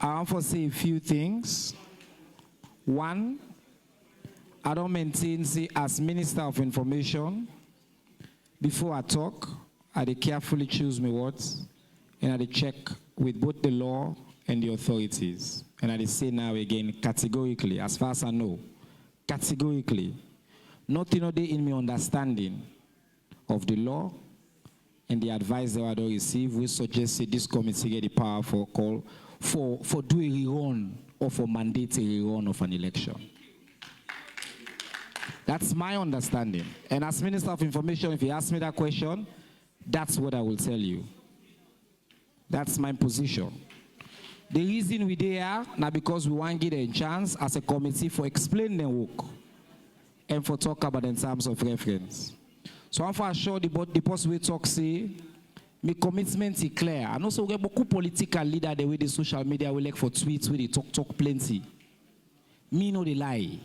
I want to say a few things. One, I don't maintain, say, as Minister of Information, before I talk, I carefully choose my words, and I check with both the law and the authorities. And I say now again, categorically, as far as I know, categorically, nothing in my understanding of the law and the advice that I don't receive, we suggest that this committee get the power for call for do a rerun or for mandate a rerun of an election. That's my understanding. And as Minister of Information, if you ask me that question, that's what I will tell you. That's my position. The reason we there now because we want to get a chance as a committee for explain the work and for talk about in terms of reference. So I'm for sure the possible talk say my commitment is clear. And also we have beaucoup political leader the way the social media will like for tweets where they talk plenty. Me know they lie.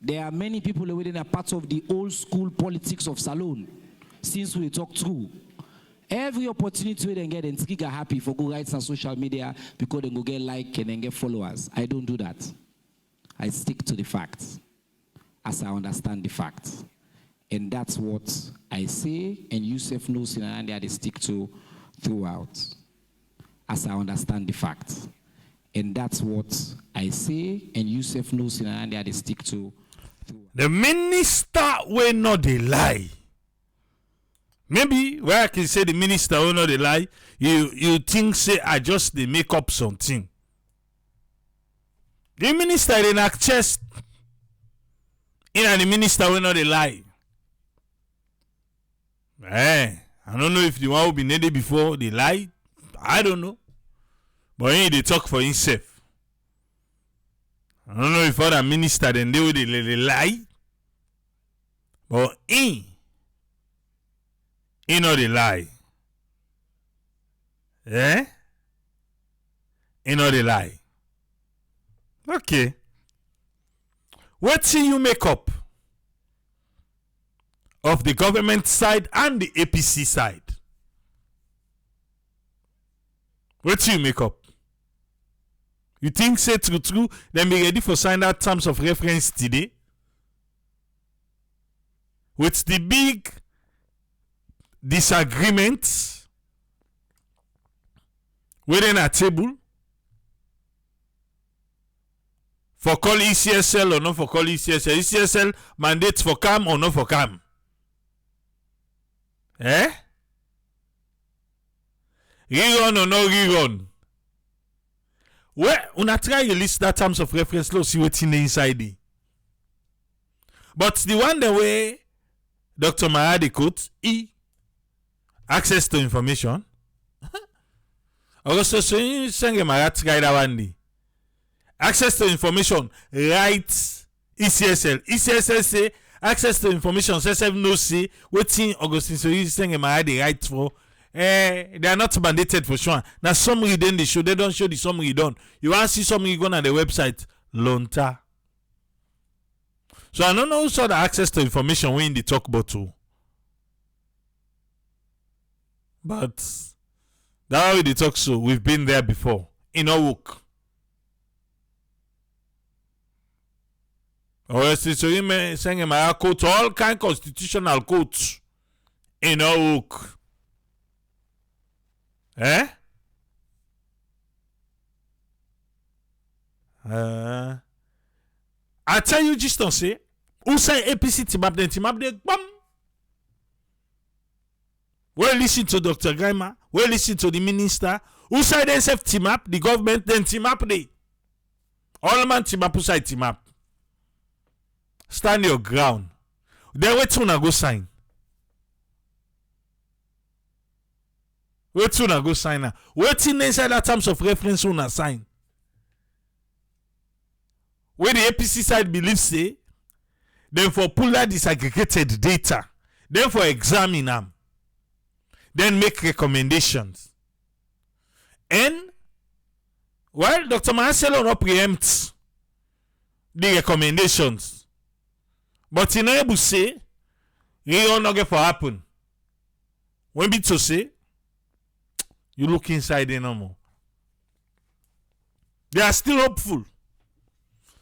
There are many people within a part of the old school politics of Salon since we talk through. Every opportunity we then get and trigger happy for go write on social media because they go get like and then get followers. I don't do that. I stick to the facts as I understand the facts. And that's what I say, and Yusuf knows in Ananda they stick to throughout. As I understand the facts. And that's what I say, and Yusuf knows in Ananda they stick to throughout. The minister will not lie. Maybe where I can say the minister will not lie, you think say I just they make up something. The minister in act chest in the minister will not lie. I don't know if the one will be needed before they lie. I don't know. But they talk for himself. I don't know if other minister then they will lie. But he know the lie. He know the lie. Okay. What see you make up? of the government side and the APC side. What do you make up? You think say true, then be ready for sign out terms of reference today? With the big disagreement within a table for call ECSL or not for call ECSL. ECSL mandates for CAM or not for CAM. Eh? Rerun or no rerun? Well, una try to list that terms of reference law, see what's in the inside it. But the one the way Dr. Maradi quotes, access to information. Also, so you send Maradi try that one day. Access to information, rights, ECSL. ECSL say access to information, CSF no say, waiting Augustine, so you send Maradi rights for. They are not mandated for sure. Now summary then they show, they don't show the summary done. You want to see summary going on the website, Lonta. So I don't know who saw the access to information when they talk about too. But that's how they talk so. We've been there before. In our work. Or else so you may send my quote all kind of constitutional quotes in our work. Eh? I tell you just don't say who say APC team up there bam. Well listen to Dr. Gaima, well listen to the minister, who say they self team up, the government then team up there. All man team up, who say team up. Stand your ground. Then wait till go sign. Wait till go sign now. Waiting inside that terms of reference on sign. Where the APC side believes say, then for pull that disaggregated data, then for examine them, then make recommendations. And well, Dr. Marcelo not preempt the recommendations, but he never say, you not get for happen. When be to say, you look inside there no more. They are still hopeful.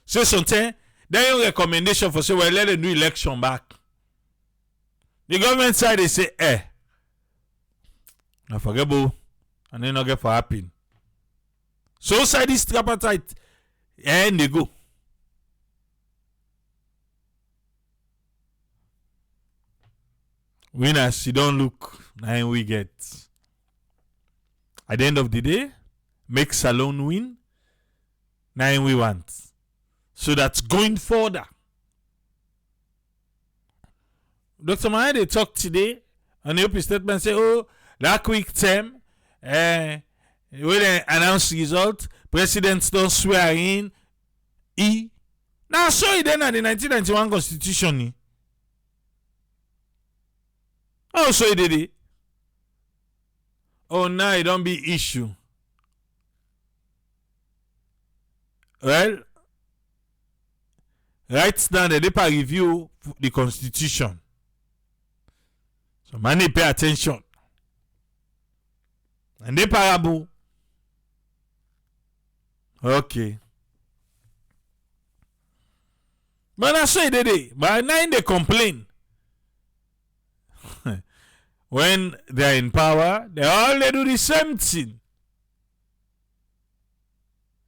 So sometimes, then your recommendation for say, well, let them do election back. The government side, they say, not forgettable, and then not get for happen. So side is tripartite, and they go. Winners, you don't look, now we get. At the end of the day, make Salone win, now we want. So that's going further. Dr. Mahai, they talked today, and the open statement say, oh, that quick term, when they announce result, presidents don't swear in. Now, so it then at the 1991 constitution. Oh, so it did it. Oh, now it don't be issue. Well, right now the paper review the constitution. So many pay attention. And they parable. Okay. But I say they but now they complain. When they are in power, they all do the same thing.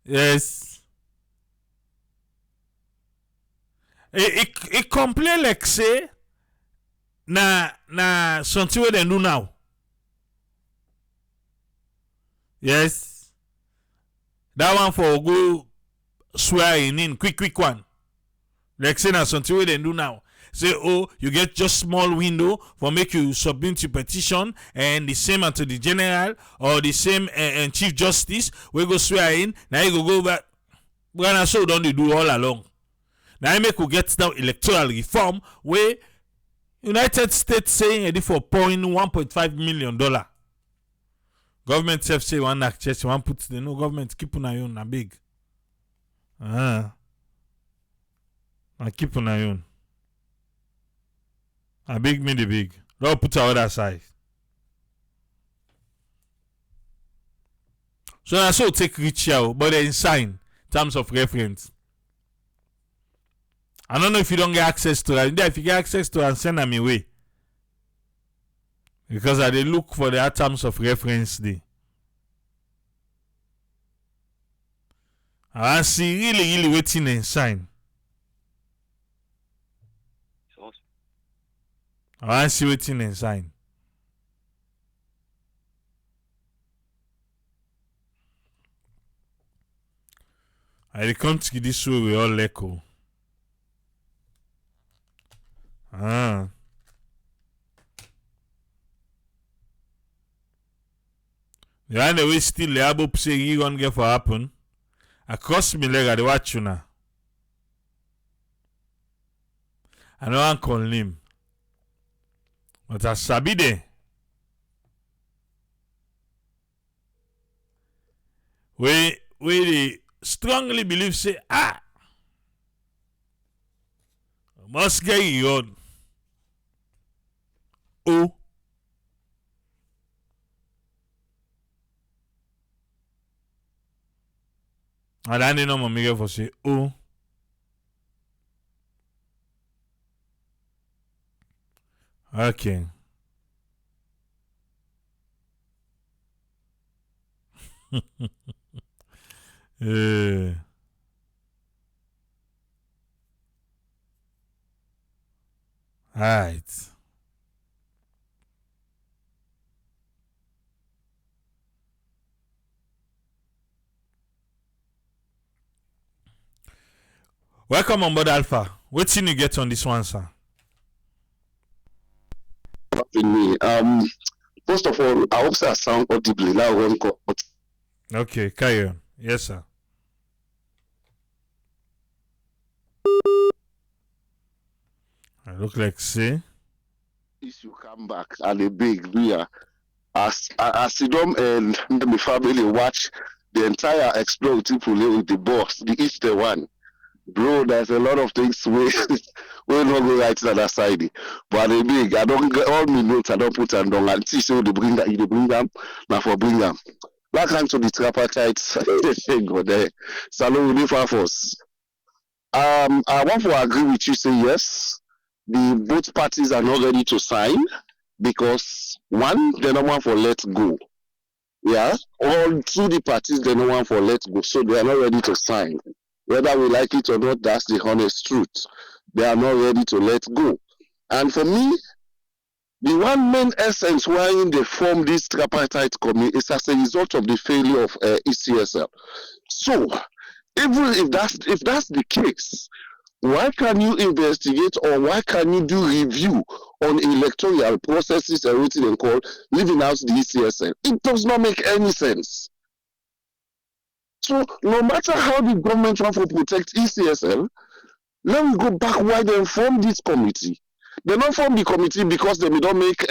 Yes. It complain like say na something what they do now. Yes. That one for go swearing in quick one. Like say na something what they do now. Say, oh, you get just small window for make you submit your petition and the same unto the general or the same and chief justice we go swear in. Now you go back. But so don't they do all along. Now I make you get now electoral reform where United States saying it for $1.5 million. Government self say one access one put the no government keep on your own na big. I keep on your own. A big me the big. Don't put our other side. So I so take reach here, but then sign terms of reference. I don't know if you don't get access to that. If you get access to it, send them away. Because I they look for the terms of reference there. I see really waiting and sign. I see waiting and sign. I come to this way we all echo. The other way still the able to say you gonna get for happen. Across me leg the watch you now. I know I call him. But I sabi there. We they strongly believe say must get you on. Oh. And I know my Miguel for say oh. Okay. Right. Welcome on board Alpha. What thing you get on this one, sir? Me. First of all, I hope I sound audibly. Now one call. Okay, carry on. Yes, sir. I look like say. If you come back and a big beer, as Sidom and my family watch the entire explode people with the boss, the each the one. Bro, there's a lot of things we not go right to the other side. But the big, I don't get all my notes, I don't put them down and see so they bring them, now for bring them. Back to the tripartite go there. Salon with the force. I want to agree with you, say yes. The both parties are not ready to sign because one, they don't want for let go. Yeah, all through the parties they don't want for let go, so they are not ready to sign. Whether we like it or not, that's the honest truth. They are not ready to let go. And for me, the one main essence why they form this tripartite committee is as a result of the failure of ECSL. So, even if that's the case, why can you investigate or why can you do review on electoral processes and what they call leaving out the ECSL? It does not make any sense. So no matter how the government wants to protect ECSL, let me go back why they formed this committee. They don't form the committee because they don't make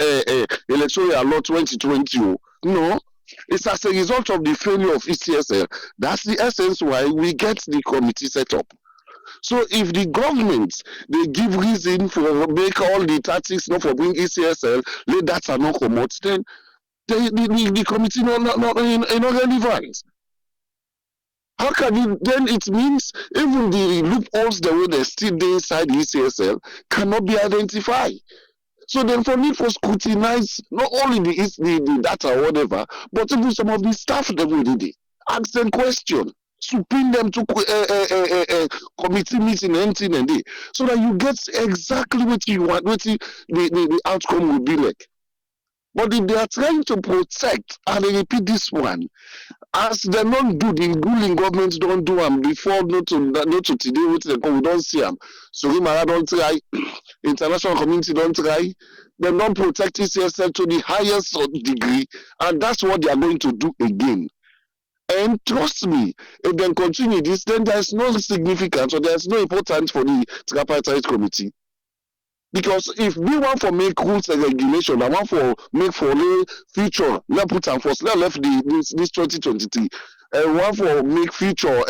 electoral law 2020. No, it's as a result of the failure of ECSL. That's the essence why we get the committee set up. So if the government they give reason for make all the tactics not for bring ECSL, let that are not come out, then the committee not relevant. How can you then it means even the loopholes the way they still inside the ECSL cannot be identified. So then for me for scrutinize not only the data or whatever, but even some of the staff that we did ask them question, subpoena them to committee meeting anything and day, so that you get exactly what you want, what the outcome will be like. But if they are trying to protect, and I repeat this one, as they don't do, the ruling governments don't do them before, not to today, we don't see them. So Rimara don't try, international community don't try, they don't protect ECSL to the highest degree, and that's what they are going to do again. And trust me, if they continue this, then there's no significance or there's no importance for the tripartite committee. Because if we want to make rules and regulation, I want to make for the future, let's put them first, let's left this 2023, and want to make future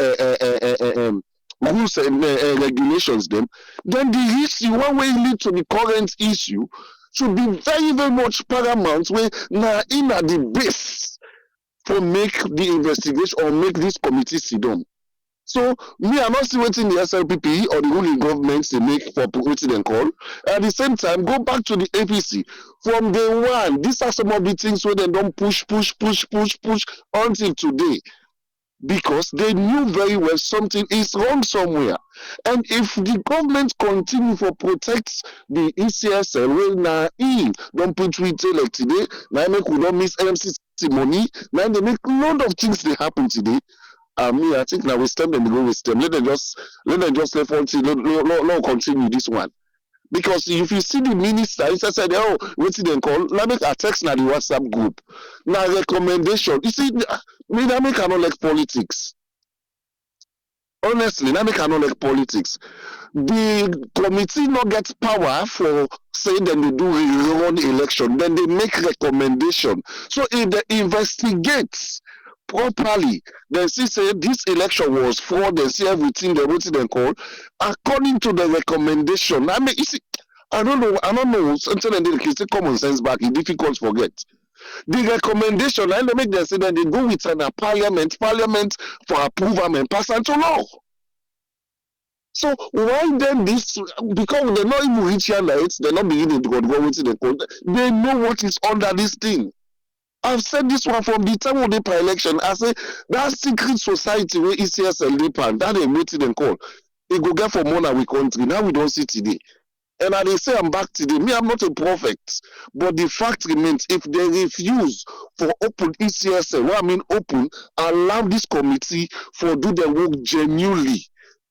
rules and regulations them, then the issue one way lead to the current issue should be very, very much paramount where now in at the base for make the investigation or make this committee sit down. So me, I'm not still waiting the SLPP or the ruling government to make for waiting and call. At the same time, go back to the APC. From day one, these are some of the things where they don't push until today. Because they knew very well something is wrong somewhere. And if the government continue for protect the ECSL, well, now, don't put retail like today, now make we don't miss MCC money, now they make a lot of things they happen today. Me, I think now we stem them, we go with them. Let them just let on continue this one. Because if you see the minister, he said, oh, what's they call? Let me a text now the WhatsApp group. Now recommendation. You see, me that make cannot like politics. Honestly, that make cannot like politics. The committee not get power for saying that they do rerun election. Then they make recommendation. So if they investigate properly, then see say this election was fraud, they see everything they wrote them call according to the recommendation. I mean, you see, I don't know. Something and they say common sense back. It's difficult to forget. The recommendation, and they make them say that they go with an parliament for approval and pass into law. So why then this? Because they're not even reach here lights, they're not beginning to go with the code. They know what is under this thing. I've said this one from the time of the election. I say that secret society where ECSL depend, that they waiting and call. They go get for money we country. Now we don't see today. And they say I'm back today. Me, I'm not a prophet. But the fact remains, if they refuse for open ECSL, what I mean open, allow this committee for do their work genuinely.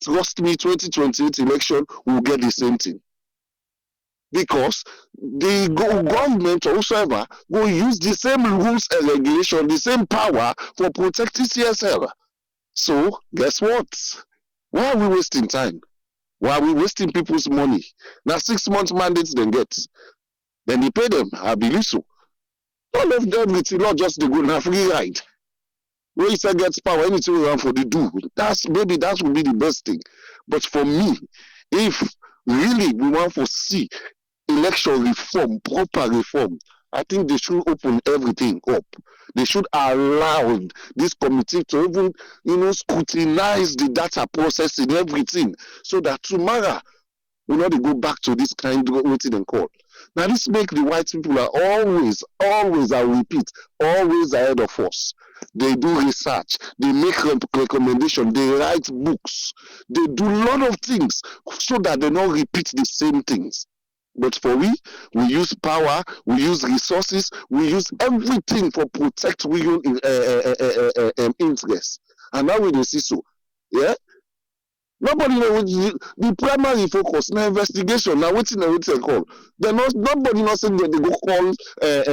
Trust me, 2028 election will get the same thing. Because the government or whoever will use the same rules and regulation, the same power for protecting CSL. So, guess what? Why are we wasting time? Why are we wasting people's money? Now 6 months mandates they get. Then they pay them, I believe so. All of them, it's not just the good free ride. When you say gets power, anything we want for the do. Maybe that would be the best thing. But for me, if really we want to see election reform, proper reform, I think they should open everything up. They should allow this committee to even, scrutinize the data processing, everything, so that tomorrow we not go back to this kind of waiting and call. Now this make the white people are always, I repeat, always ahead of us. They do research, they make recommendations, they write books, they do a lot of things so that they don't repeat the same things. But for we use power, we use resources, we use everything for protect we interests. And now we don't see so. Yeah? Nobody knows the primary focus now investigation. Now waiting call. Nobody knows saying that they go call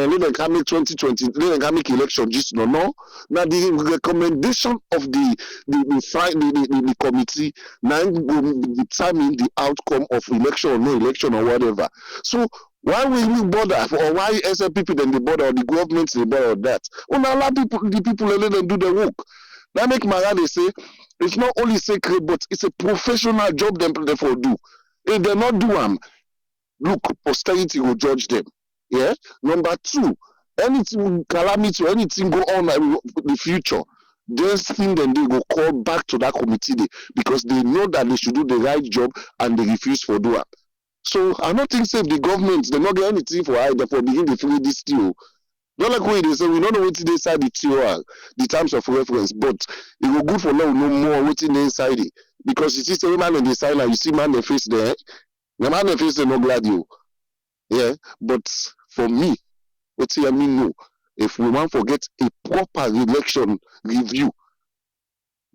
Leone 2020 Leone election just no. Now the recommendation of the committee now will determine the outcome of election or no election or whatever. So why will we bother, or why SLPP then they bother, or the government they bother or that? Well, now allow the people let them do the work. That make Marade say it's not only sacred, but it's a professional job them therefore do. If they not do them, look, posterity will judge them. Yeah. Number two, anything calamity or anything go on in the future, this thing then they go call back to that committee because they know that they should do the right job and they refuse for do it. So I don't think if the government they not get anything for either for begin to free this deal. Not like what they say, we don't know what they say the TOR, the terms of reference, but it will good for now no more waiting inside it. Because you see the man in the side and you see man in the face there. The man in the face they no glad you. Yeah. But for me, what I mean no. If we want to get a proper election review,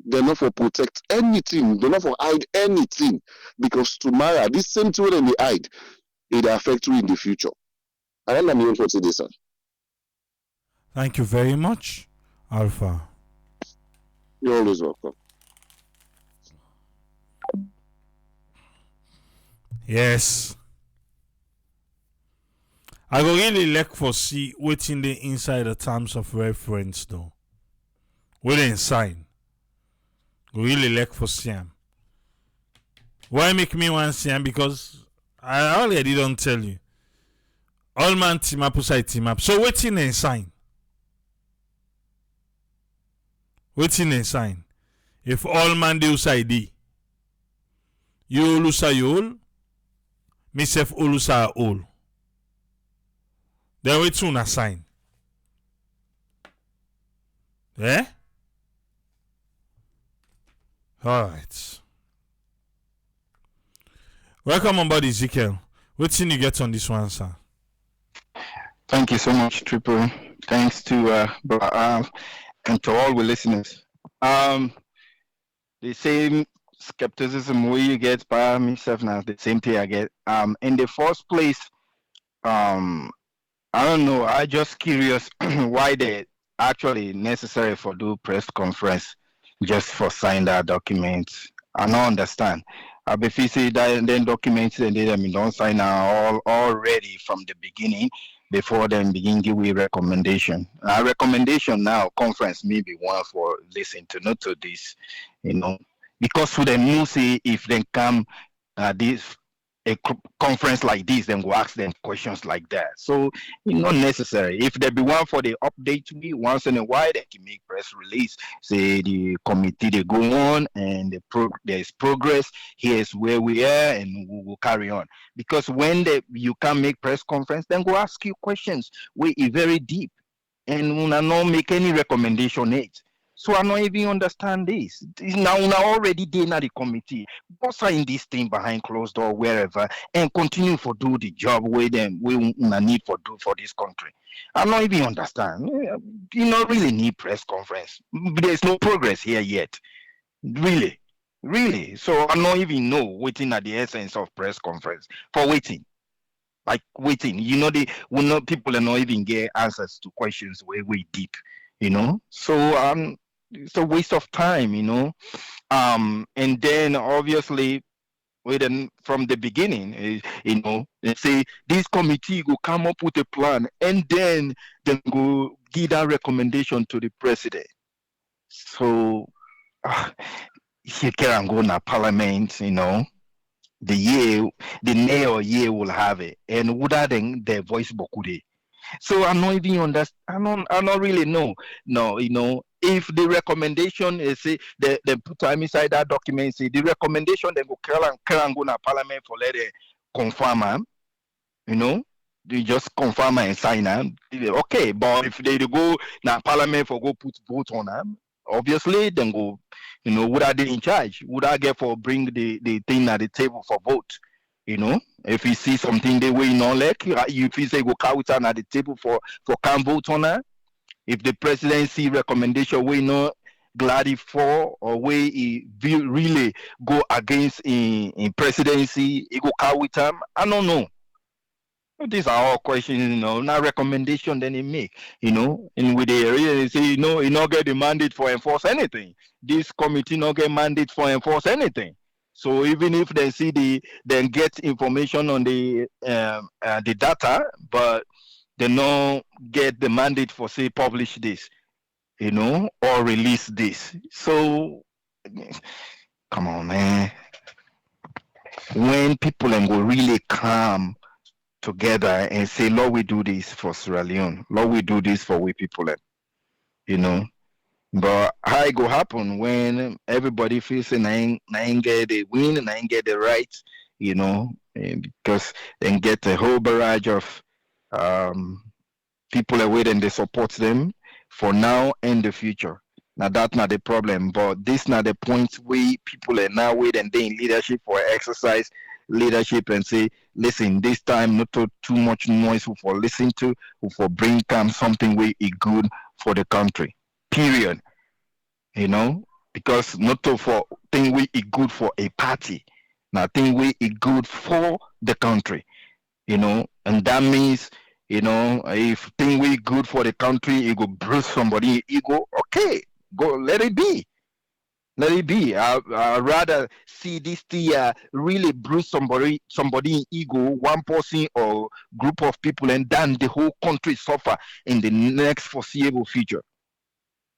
they're not for protect anything, they're not for hide anything. Because tomorrow, this same thing when they hide, it affect you in the future. I don't know what to say. Thank you very much, Alpha. You're always welcome. Yes. I go really like for see what's in the inside the terms of reference though. We didn't sign. Go really like for see them. Why make me one see? Because I already don't tell you. All man team up, side team up. So waiting and sign. Waiting and sign. If all man do side you ulusa you myself ulusa all. Then wait soon a sign. Eh? Alright. Welcome on board, Ezekiel. What thing you get on this one, sir? Thank you so much, Triple. Thanks to and to all the listeners. The same skepticism we get by myself now, the same thing I get. In the first place, I don't know. I just curious why they actually necessary for do press conference just for sign that document. I don't understand. I be see that then documents and they don't sign all already from the beginning before them begin give we recommendation. Our recommendation now conference maybe one for listen to not to this, because to them you see if they come this a conference like this, then go ask them questions like that. So not necessary. If there be one for the update we once in a while, they can make press release. Say the committee they go on and there's progress. Here's where we are, and we will carry on. Because when you can make press conference, then go ask you questions. We are very deep, and we not make any recommendation yet. So I don't even understand this. Now already they in the committee. Go sign this thing behind closed door wherever and continue for do the job we need for do for this country. I don't even understand. You don't really need press conference. There's no progress here yet. Really. So I don't even know waiting at the essence of press conference for waiting. Like waiting. People are not even get answers to questions way deep. So it's a waste of time, and then obviously from the beginning, they say this committee will come up with a plan and then go give that recommendation to the president. So he can go to parliament, the year will have it, and would then their voice bokude. So I'm not even understand. I don't really know. No, if the recommendation is say they put time inside that document, say the recommendation they go and go to parliament for let it confirm, they just confirm and sign them. Okay, but if they go to parliament for go put vote on them, obviously then go, would I they in charge? Would I get for bring the thing at the table for vote? If you see something they way not like, if you say go count at the table for can vote on that. If the presidency recommendation we not glad for or way he really go against in presidency, he go count with them. I don't know. These are all questions, not recommendation then he make, and with the area they say, he not get the mandate for enforce anything. This committee not get mandate for enforce anything. So even if they see then get information on the data, but they don't get the mandate for say publish this, or release this. So come on, man. When people will really come together and say, Lord, we do this for Sierra Leone. Lord, we do this for we people, But how it go happen when everybody feels saying I ain't get the win and I ain't get the right, because then get a whole barrage of people away and they support them for now and the future. Now that's not the problem, but this not the point where people are now waiting and they in leadership for exercise leadership and say, listen, this time not too much noise for listen to, for bring come something way is good for the country. Period. Because not to for thing we is good for a party. Now thing we is good for the country. And that means, if thing we good for the country, it go bruise somebody ego, okay, go let it be. Let it be. I'd rather see this thing really bruise somebody ego, one person or group of people, and then the whole country suffer in the next foreseeable future.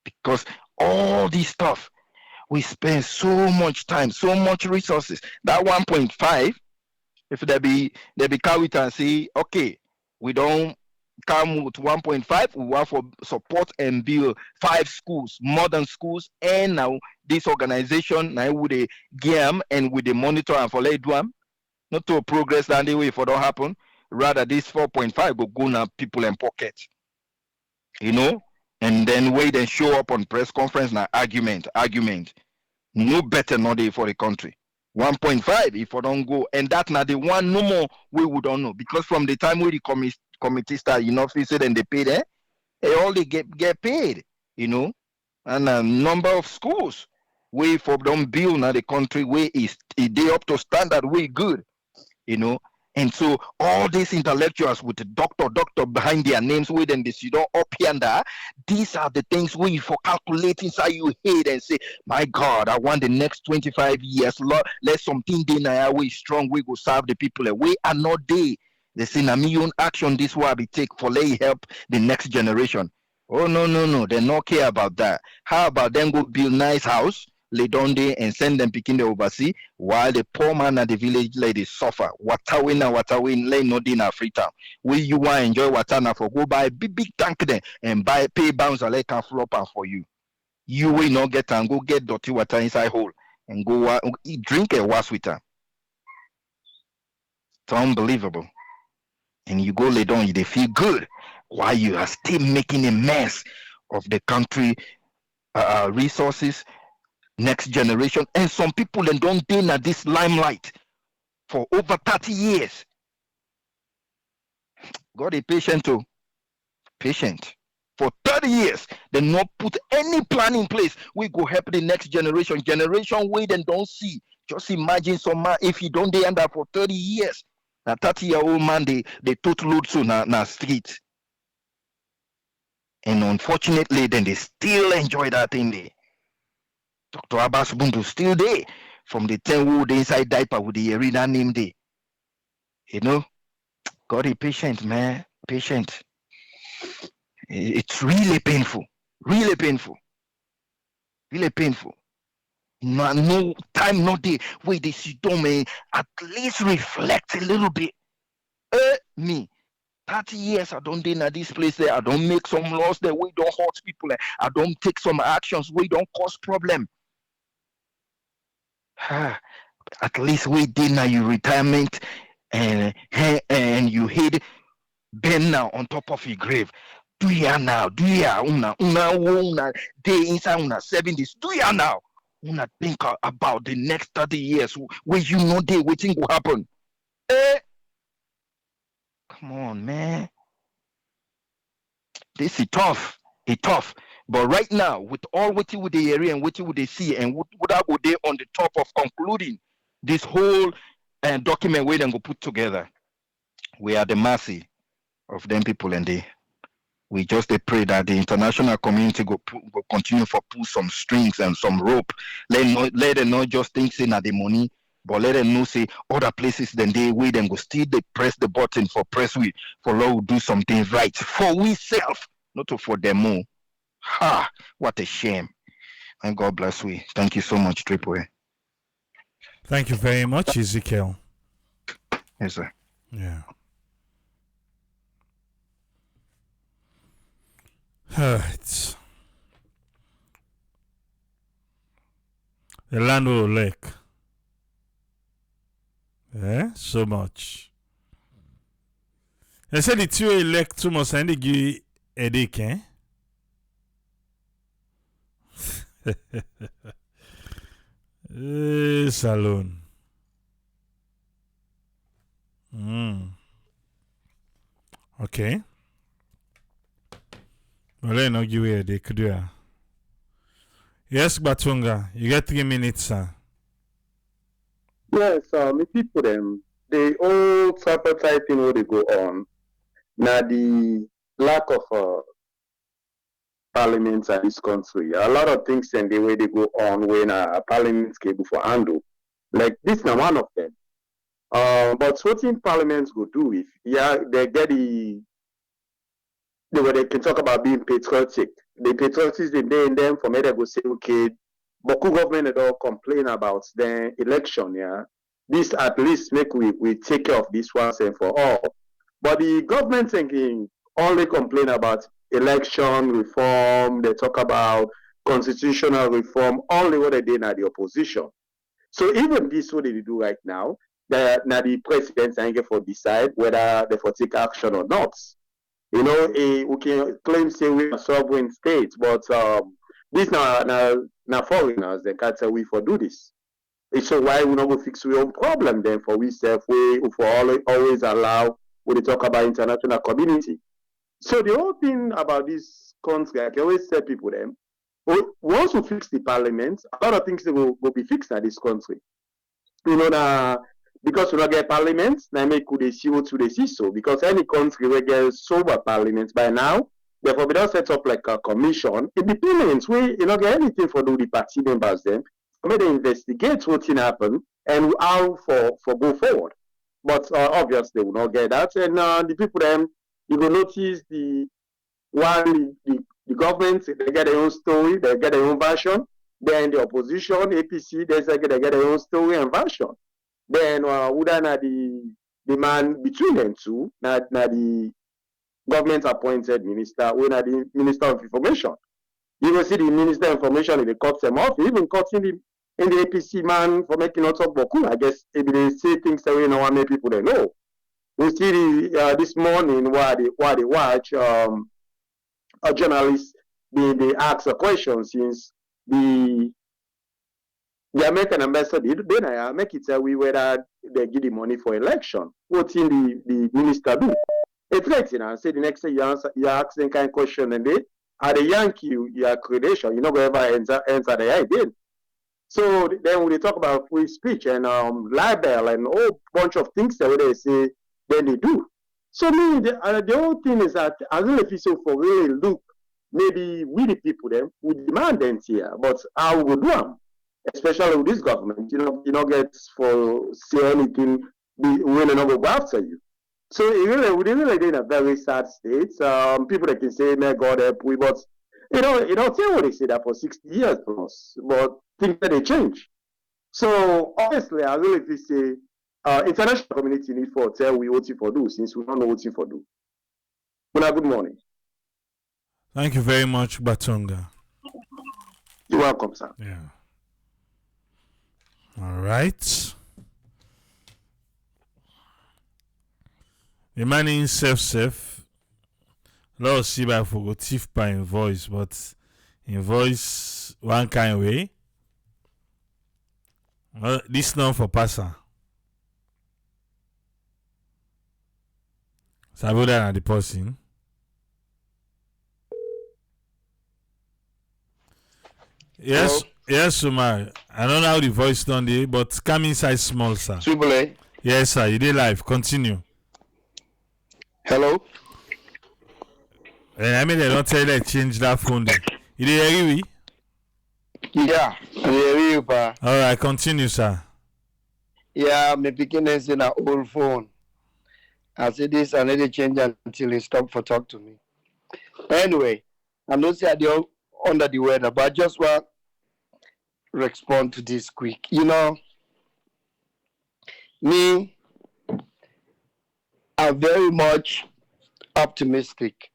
Because all this stuff, We spend so much time, so much resources. That 1.5, if they be carried and say, okay, we don't come with 1.5, we want for support and build 5 schools, modern schools, and now this organization now with the game and with the monitor and for let do them, not to progress that way if it don't happen. Rather, this 4.5 go now people in pocket, and then wait and show up on press conference now argument. No better not day for the country. 1.5 if I don't go, and that now the one no more we would don't know, because from the time we the committee start, we said and they pay there, they all they get paid, and a number of schools we for them build now the country way is they up to standard way good, and so all these intellectuals with the doctor behind their names with them this up here and there, these are the things we for calculate inside your head and say, my God, I want the next 25 years, Lord, let something they now we strong, we go serve the people away and not they. They say na me own action this will be take for lay help the next generation. Oh no, they not care about that. How about them go build nice house, lay down there and send them picking the overseas while the poor man at the village lady suffer. Water win, lay no dinner free town. Will you want to enjoy water now for go buy big tank then and buy pay bounce and let can flop and for you. You will not get and go get dirty water inside hole and go drink a wash with her. It's unbelievable. And you go lay down, they feel good while you are still making a mess of the country resources, next generation, and some people then don't gain at this limelight for over 30 years. God is patient too. Patient. For 30 years, they not put any plan in place. We go help the next generation. Generation we then don't see. Just imagine some man, if you don't they end up for 30 years. A 30-year-old man, they total load so na street. And unfortunately, then they still enjoy that thing there. Dr. Abbas Bundu still there from the 10 wood inside diaper with the arena name there. God is patient, man. Patient. It's really painful. Really painful. Really painful. No time, no day. Wait, this you don't man. At least reflect a little bit. Me. 30 years I don't do in this place there. I don't make some laws there. We don't hurt people. I don't take some actions. We don't cause problem. At least we did now your retirement and you hid Ben now on top of your grave. Do ya now? Do ya una day inside una 70s? Do ya now? Una think about the next 30 years where you know they waiting will happen. Come on, man. This is tough. It's tough. But right now, with all what you would the area and what you would they see and what I go there on the top of concluding this whole document we then go put together, we are the mercy of them people and we just pray that the international community go continue for pull some strings and some rope. Let them not just think saying that the money, but let them know say other places then they wait and go still they press the button for press we for Lord do something right for we self, not for them more. What a shame. And God bless we. Thank you so much, Triple A. Thank you very much, Ezekiel. Yes, sir. Yeah. It's the land will lake. So much. They said the two elect too much and they give a dick, Salon. Okay. Well, let not give a dick, do ya? Yes, Batunga, you get 3 minutes, sir. Yes, me people them the old tripartite thing where they go on. Now the lack of parliaments in this country. A lot of things and the way they go on when parliaments can go for handle. Like this is one of them. But what in parliaments go do if they get the way they can talk about being patriotic. The patriotism in them for me they go say, okay, Boku government don't complain about the election, yeah. This at least make we take care of this once and for all. But the government thinking only complain about election reform, they talk about constitutional reform, only what they did at the opposition. So even this what they do right now, now the president can for decide whether they for take action or not. You know, we can claim say we are sovereign states, but this now foreigners they can't say we for do this. So why we not go fix our own problem then for we self we for always allow when they talk about international community. So the whole thing about this country, I can always tell people them, once we fix the parliament, a lot of things will be fixed at this country. You know, because we don't get parliament, now make they see what they see so. Because any country will get sober parliament by now, therefore we don't set up like a commission. Independence, we you not get anything for the party members then. Maybe they investigate what can happen and how for go forward. But obviously they will not get that. And the people then you will notice the government they get their own story, they get their own version. Then the opposition, APC, they get their own story and version. Then Udana the man between them two, now the government appointed minister, we are the Minister of Information. You will see the Minister of Information, they cut them off, even cutting in the APC man for making out of Boku. I guess if they say things that we know how many people they know. We see this morning while they watch a journalist they ask a question since the American ambassador they make it we whether they give the money for election. What in the minister do? It's right, you know, say the next day you ask them kind of question and they are the Yankee your credential, you know, wherever enter the idea. So then when they talk about free speech and libel and a whole bunch of things that they say, then they do. So me, the whole thing is that as an official for really look, maybe we the people then we demand them here, but how we go do them, especially with this government, you know, get for say anything, we not go after you. So we're really in a very sad state. People that can say, "May God help we," but you don't say what they say that for 60 years plus, but things that they change. So honestly, I really feel say international community need for tell we what for do since we don't know what for do. Good morning. Thank you very much, Batonga. You're welcome, sir. Yeah. All right. The man in self. Let's see if I forgot thief by in voice, but in voice one kind of way. This not for passer. Savoda na the person. Yes, hello? Yes, Sumar. I don't know how the voice done there, but come inside small, sir. Triple A. Yes, sir. You did live. Continue. Hello. I mean, they don't tell you to change that phone. You did hear me? Yeah, I hear you, pa. All right, continue, sir. Yeah, my beginning is in an old phone. I say this, I need to change until he stop for talk to me. Anyway, I'm not saying they're under the weather, but I just want to respond to this quick. You know, me, I'm very much optimistic.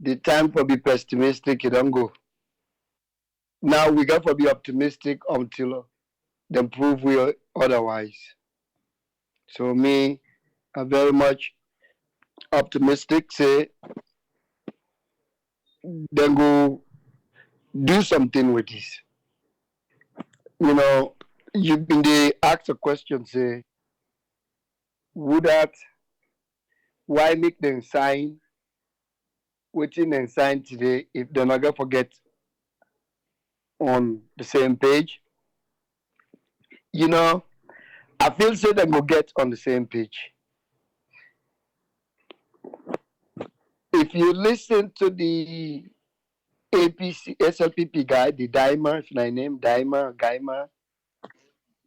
The time for be pessimistic, it don't go. Now we got to be optimistic until they prove we are otherwise. So me, I'm very much optimistic, say then go do something with this. You know, you've been they ask a question, say, why make them sign waiting and sign today if they're not gonna forget on the same page? You know, I feel say they go get on the same page. If you listen to the APC SLPP guy, the Dimer, if my name Gaimer,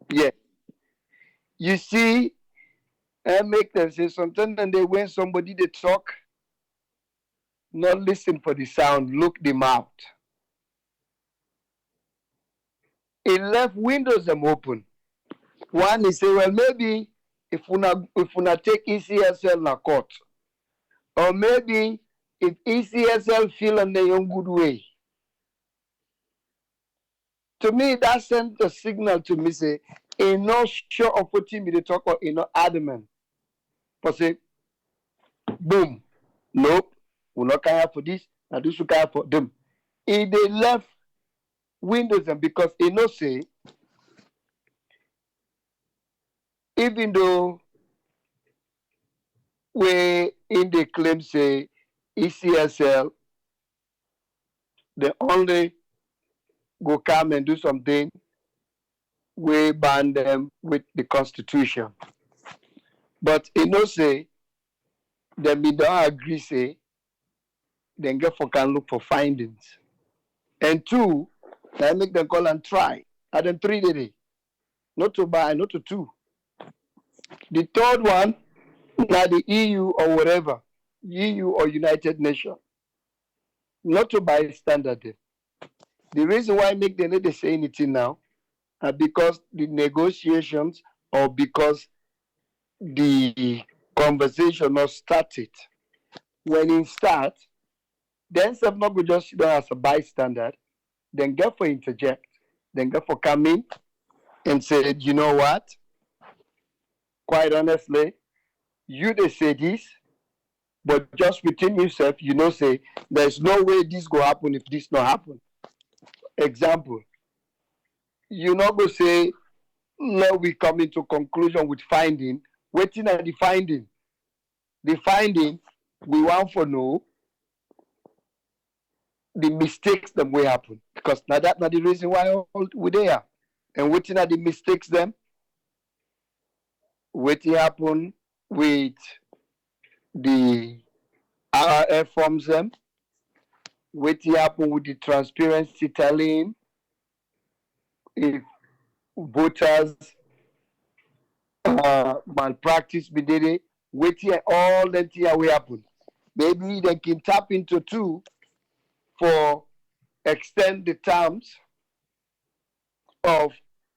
yeah, you see, I make them say something, and they when somebody they talk, not listen for the sound, look them out. He left windows them open. One is say, well, maybe if we not take ECSL na court, or maybe if ECSL feel on their own good way. To me, that sent a signal to me say, ain't not sure of what me they talk or ain't not adamant. But say, boom, nope, we're not care for this, I do so care for them. If they left windows and because they know say, even though we in the claim say ECSL, they only go come and do something, we ban them with the Constitution. But you know say, them we don't agree say, then get for can look for findings. And two, I make them call and try. And then 3 days. Not to buy, not to 2. The third one, now the EU or whatever, EU or United Nations, not to buy standard. The reason why I make them not say anything now, because the negotiations or because the conversation not started. When it starts, then some not go just sit down as a bystander, then get for interject, then get for come in and say, you know what? Quite honestly, you they say this, but just within yourself, you know, say there's no way this go happen if this not happen. Example, you not go say, no, we come into conclusion with finding, waiting at the finding. The finding, we want for know the mistakes that will happen. Because now that's not the reason why we're there. And waiting at the mistakes them, waiting happen with the RRF forms them, waiting happen with the transparency telling if voters malpractice be did it, waiting all that things will happen. Maybe they can tap into 2 for extend the terms of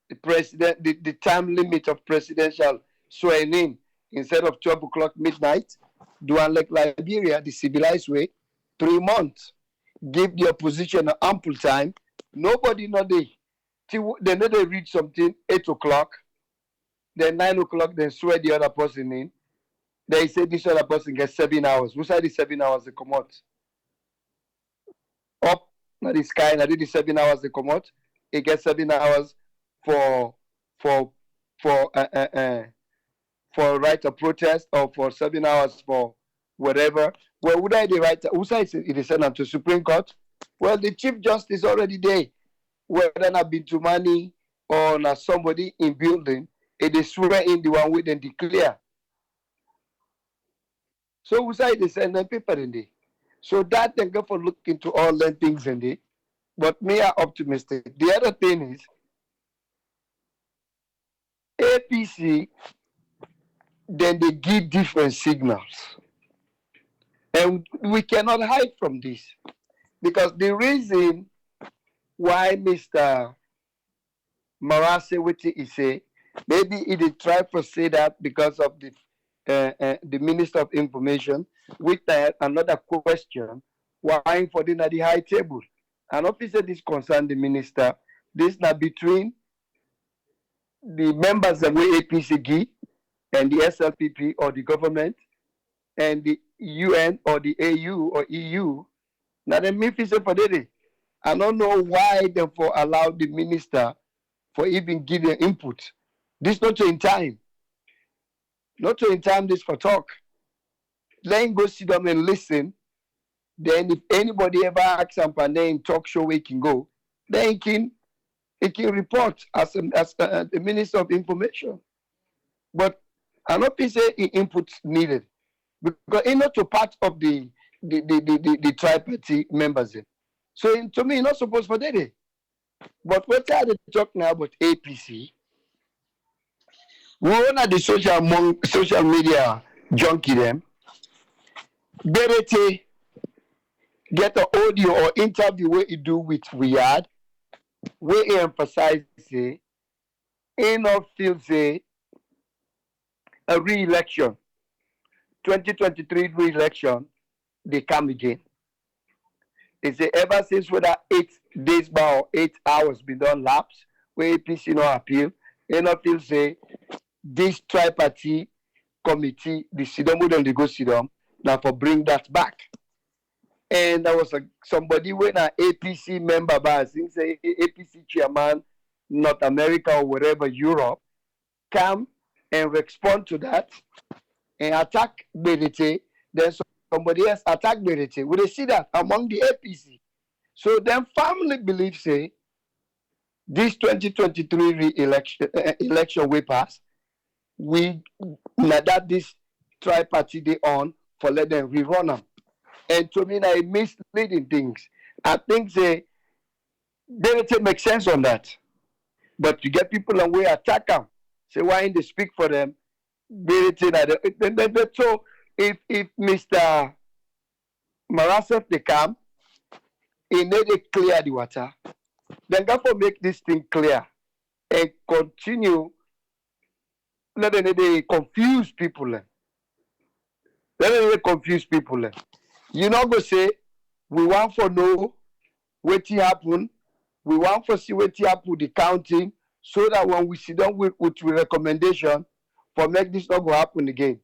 the president, the time limit of presidential swearing in instead of 12 o'clock midnight, do unlike Liberia, the civilized way, 3 months. Give the opposition an ample time. Nobody know they know they reach something 8 o'clock, then 9 o'clock, then swear the other person in. They say this other person gets 7 hours. Who said the 7 hours they come out? Up, not the sky, and I did the 7 hours they come out. It gets 7 hours for right of protest or for 7 hours for whatever. Well, would I the right? Who says it is sent to Supreme Court? Well, the Chief Justice already there. Whether not been to money or not somebody in building, it is swear in the one with them declare. So we say they send them paper in there. So that they go for look into all the things in there. But me are optimistic. The other thing is APC, then they give different signals. And we cannot hide from this. Because the reason why Mr. Marase Witi is say, maybe he did try to say that because of the Minister of Information, with another question, why for the high table? An officer this concern the minister, this not between the members of the APC give and the SLPP or the government and the UN or the AU or EU. Now the officer for the I don't know why they for allow the minister for even give their input. This not in time. Not in time this for talk. Let him go sit down and listen. Then if anybody ever asks him for name talk show where he can go, then he can report as the Minister of Information. But I not say input needed because it's not a part of the tri-party members. So to me, not supposed for that. But what are they talking now about APC? We own the social media junkie them. Berete get an audio or interview where you do with Riyadh, we emphasize say, in of feel say, a re-election, 2023 re-election, they come again. They say ever since whether 8 days by or 8 hours been done lapse, where APC no appeal, in of feel say, this tri-party committee, the Sidom, don't they go Sidom, now for bring that back. And there was somebody when an APC member, I think say APC chairman, North America or wherever, Europe, come and respond to that and attack Berete. Then somebody else attack Berete. We see that among the APC. So then family believe say this 2023 election we pass, we now that this tri-party they on for let them rerun them. And to me, I misleading things. I think they make sense on that. But to get people on way attack them, say why they speak for them, so if Mr. Marasef they come, he need to clear the water. Then therefore make this thing clear and continue. Let them confuse people. Let them confuse people. You know, go say, we want for know what happen. We want for see what happen with the counting so that when we sit down with recommendation for make this not go happen again.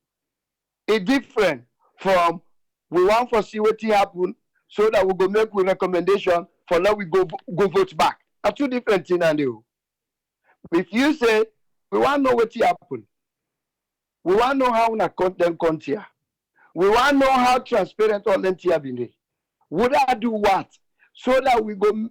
It's different from we want for see what happen so that we go make with recommendation for now we go vote back. Are two different things and you. If you say we want to know what happen, we want to know how we content count here. We want to know how transparent all them have been. Would I do what? So that we go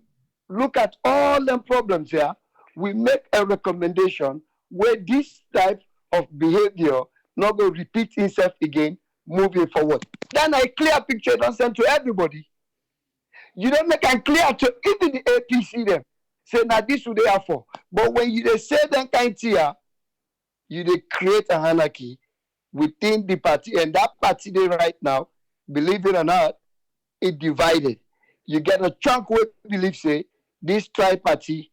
look at all them problems here. We make a recommendation where this type of behavior not going to repeat itself again moving forward. Then a clear picture don't send to everybody. You don't make it clear to even the APC them. Say now this would they have for. But when you say that kind here, you they create a anarchy within the party, and that party they right now, believe it or not, it divided. You get a chunk where believe say this tri-party,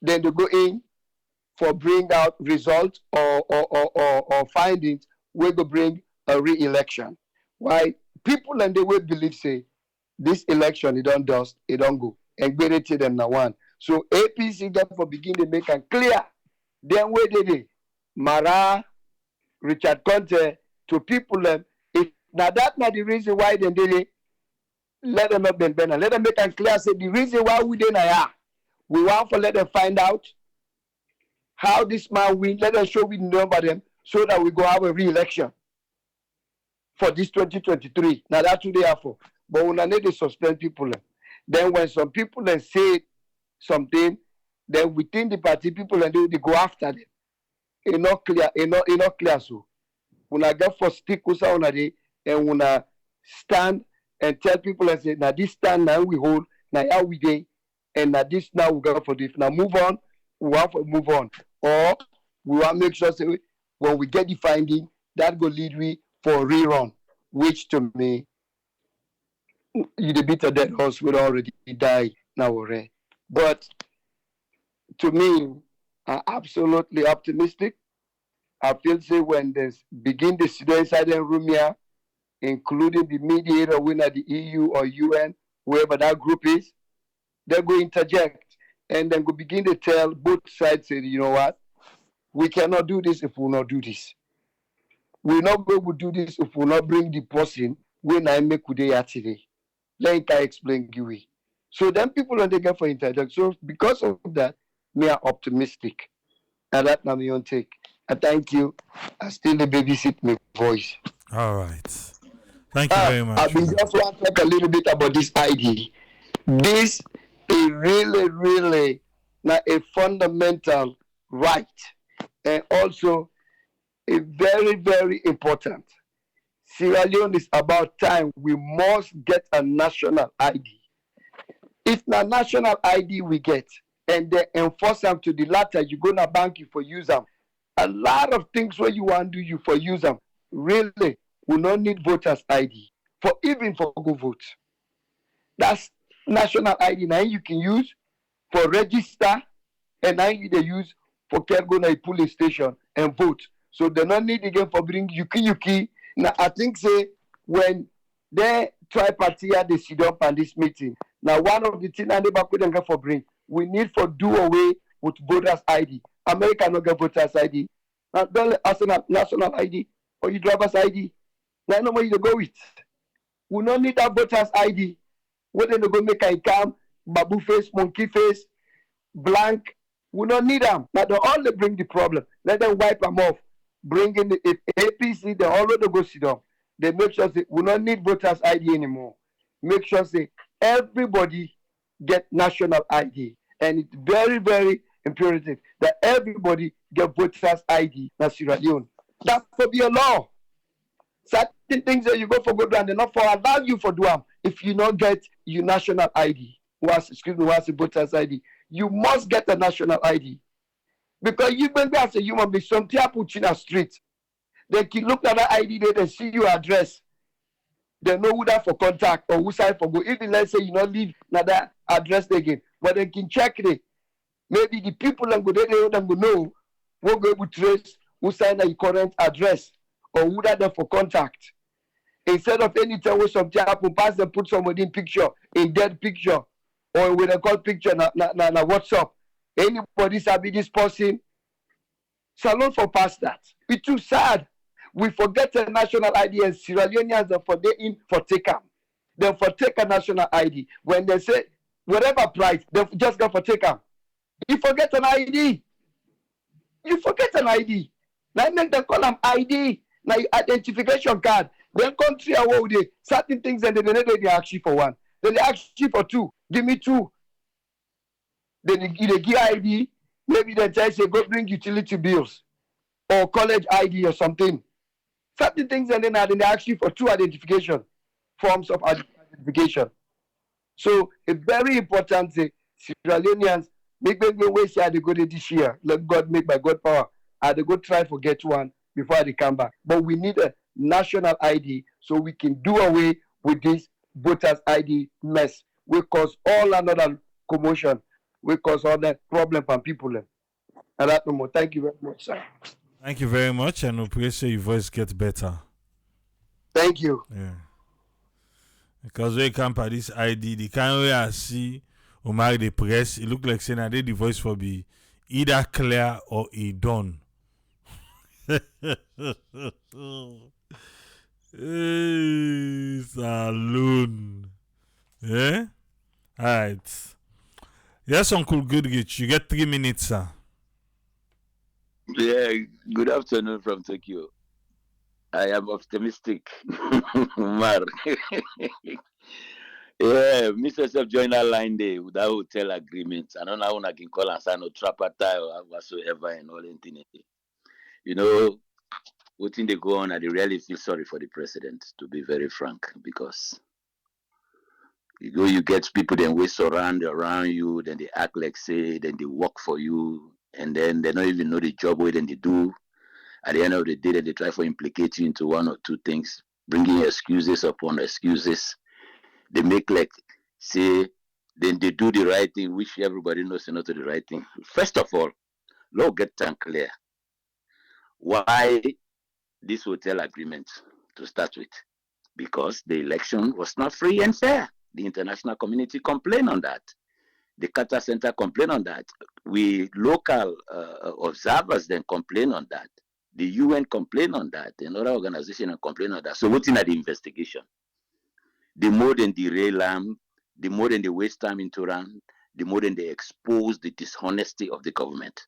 then they go in for bring out results or findings, we go bring a re-election. Why people and they will believe say this election it don't dust, it don't go, and get it to them now one. So APC therefore begin to make it clear. Then where did they? Mara, Richard Conte to people if now that not the reason why then they let them up then let them make it clear say the reason why we then we want to let them find out how this man win, let us show we know about them so that we go have a re-election for this 2023. Now that's what they are for. But when I need to suspend people, then when some people then say something, then within the party people and they go after them. It's not clear, it's not clear so. When I get for stick on a day and when I stand and tell people and say, now this stand now we hold, now how we day, and now this now we go for this. Now move on, we want to move on. Or we want to make sure say, when we get the finding, that go lead we for a rerun, which to me, you the beat a dead horse will already die now already. But to me, I'm absolutely optimistic. I feel say when they begin the student inside the room here, including the mediator winner, the EU or UN, whoever that group is, they go interject and then go begin to tell both sides, say, you know what, we cannot do this if we not do this. We're not going to do this if we not bring the person when I make today today. Like I explained you. So then people are there for interject. So because of that, me are optimistic. And that's my own take. I thank you. I still babysit my voice. All right. Thank you very much. I just want to talk a little bit about this ID. This is really, really not a fundamental right. And also a very, very important. Sierra Leone is about time we must get a national ID. If not national ID we get, and they enforce them to the latter, you go to bank you for use them. A lot of things where you want to do you for use them. Really, we don't need voters ID for even for go vote. That's national ID now you can use for register, and now you they use for care go na polling station and vote. So they don't need again for bring yuki. Now I think say when they tri-party they sit up on this meeting. Now one of the things I never couldn't get for bring, we need for do away with voters ID. America no get voters ID. Now don't ask national ID or you driver's ID. Now no more you go with. We don't need that voters ID. What they go make I come, babu face, monkey face, blank. We don't need them. Now they all they bring the problem. Let them wipe them off. Bring in the APC, they already go sit down. They make sure say we don't need voters ID anymore. Make sure say everybody get national ID. And it's very, very imperative that everybody get voters ID in Sierra Leone. That will be a law. Certain things that you go for good and they not for allow you for do them if you not get your national ID. What's a voters ID? You must get a national ID. Because you maybe as a human being, some people put you in a street. They can look at that ID, they see your address. They know who that for contact or who side for go. Even let's say you not leave another address again, but they can check it. Maybe the people and go there, they go know who go able to trace who sign a current address or who that there for contact. Instead of any time where some people pass them put somebody in picture, in dead picture, or when they call picture na WhatsApp. Anybody sabi this person? Salon for past that. It's too sad. We forget a national ID and Sierra Leoneans are for they in for take them. Then for take a national ID. When they say whatever price, they just go for take them. You forget an ID. You forget an ID. Now make them call them ID. Now identification card. Then country award certain things and they ask you for one. Then they ask you for two. Give me two. Then they give ID. Maybe they tell you go bring utility bills or college ID or something. Certain things and then they ask you for two identification forms of identification. So it's very important that Sierra Leoneans make them go wait say they go this year. Let God make by God power. And they go try to get one before they come back. But we need a national ID so we can do away with this voters ID mess. We cause all another commotion. We cause all that problem for people. And that no more. Thank you very much, sir. Thank you very much, and we pray say your voice gets better. Thank you. Yeah. Because when you come by this ID, the kind way I see Omar the press, it look like saying I did the voice for be either clear or a done. Hey, saloon. Yeah? Alright. Yes, Uncle Goodrich, you get 3 minutes, sir. Yeah, good afternoon from Tokyo. I am optimistic. Mar. Yeah, Mr. Self join that line there with that hotel agreement. I don't know how I can call and sign no trapata or whatsoever and all anything. You know, what thing they go on, I really feel sorry for the president, to be very frank, because you get people then we surround around you, then they act like say, then they work for you, and then they don't even know the job way then they do. At the end of the day, they try to implicate you into one or two things, bringing excuses upon excuses. They make like say, then they do the right thing, which everybody knows is not the right thing. First of all, let's get them clear. Why this hotel agreement to start with? Because the election was not free and fair. The international community complained on that. The Qatar Center complained on that. We local observers then complain on that. The UN complained on that. Another organization complained on that. So what's in the investigation? The more than the derail, the more than they waste time into run, the more than they expose the dishonesty of the government.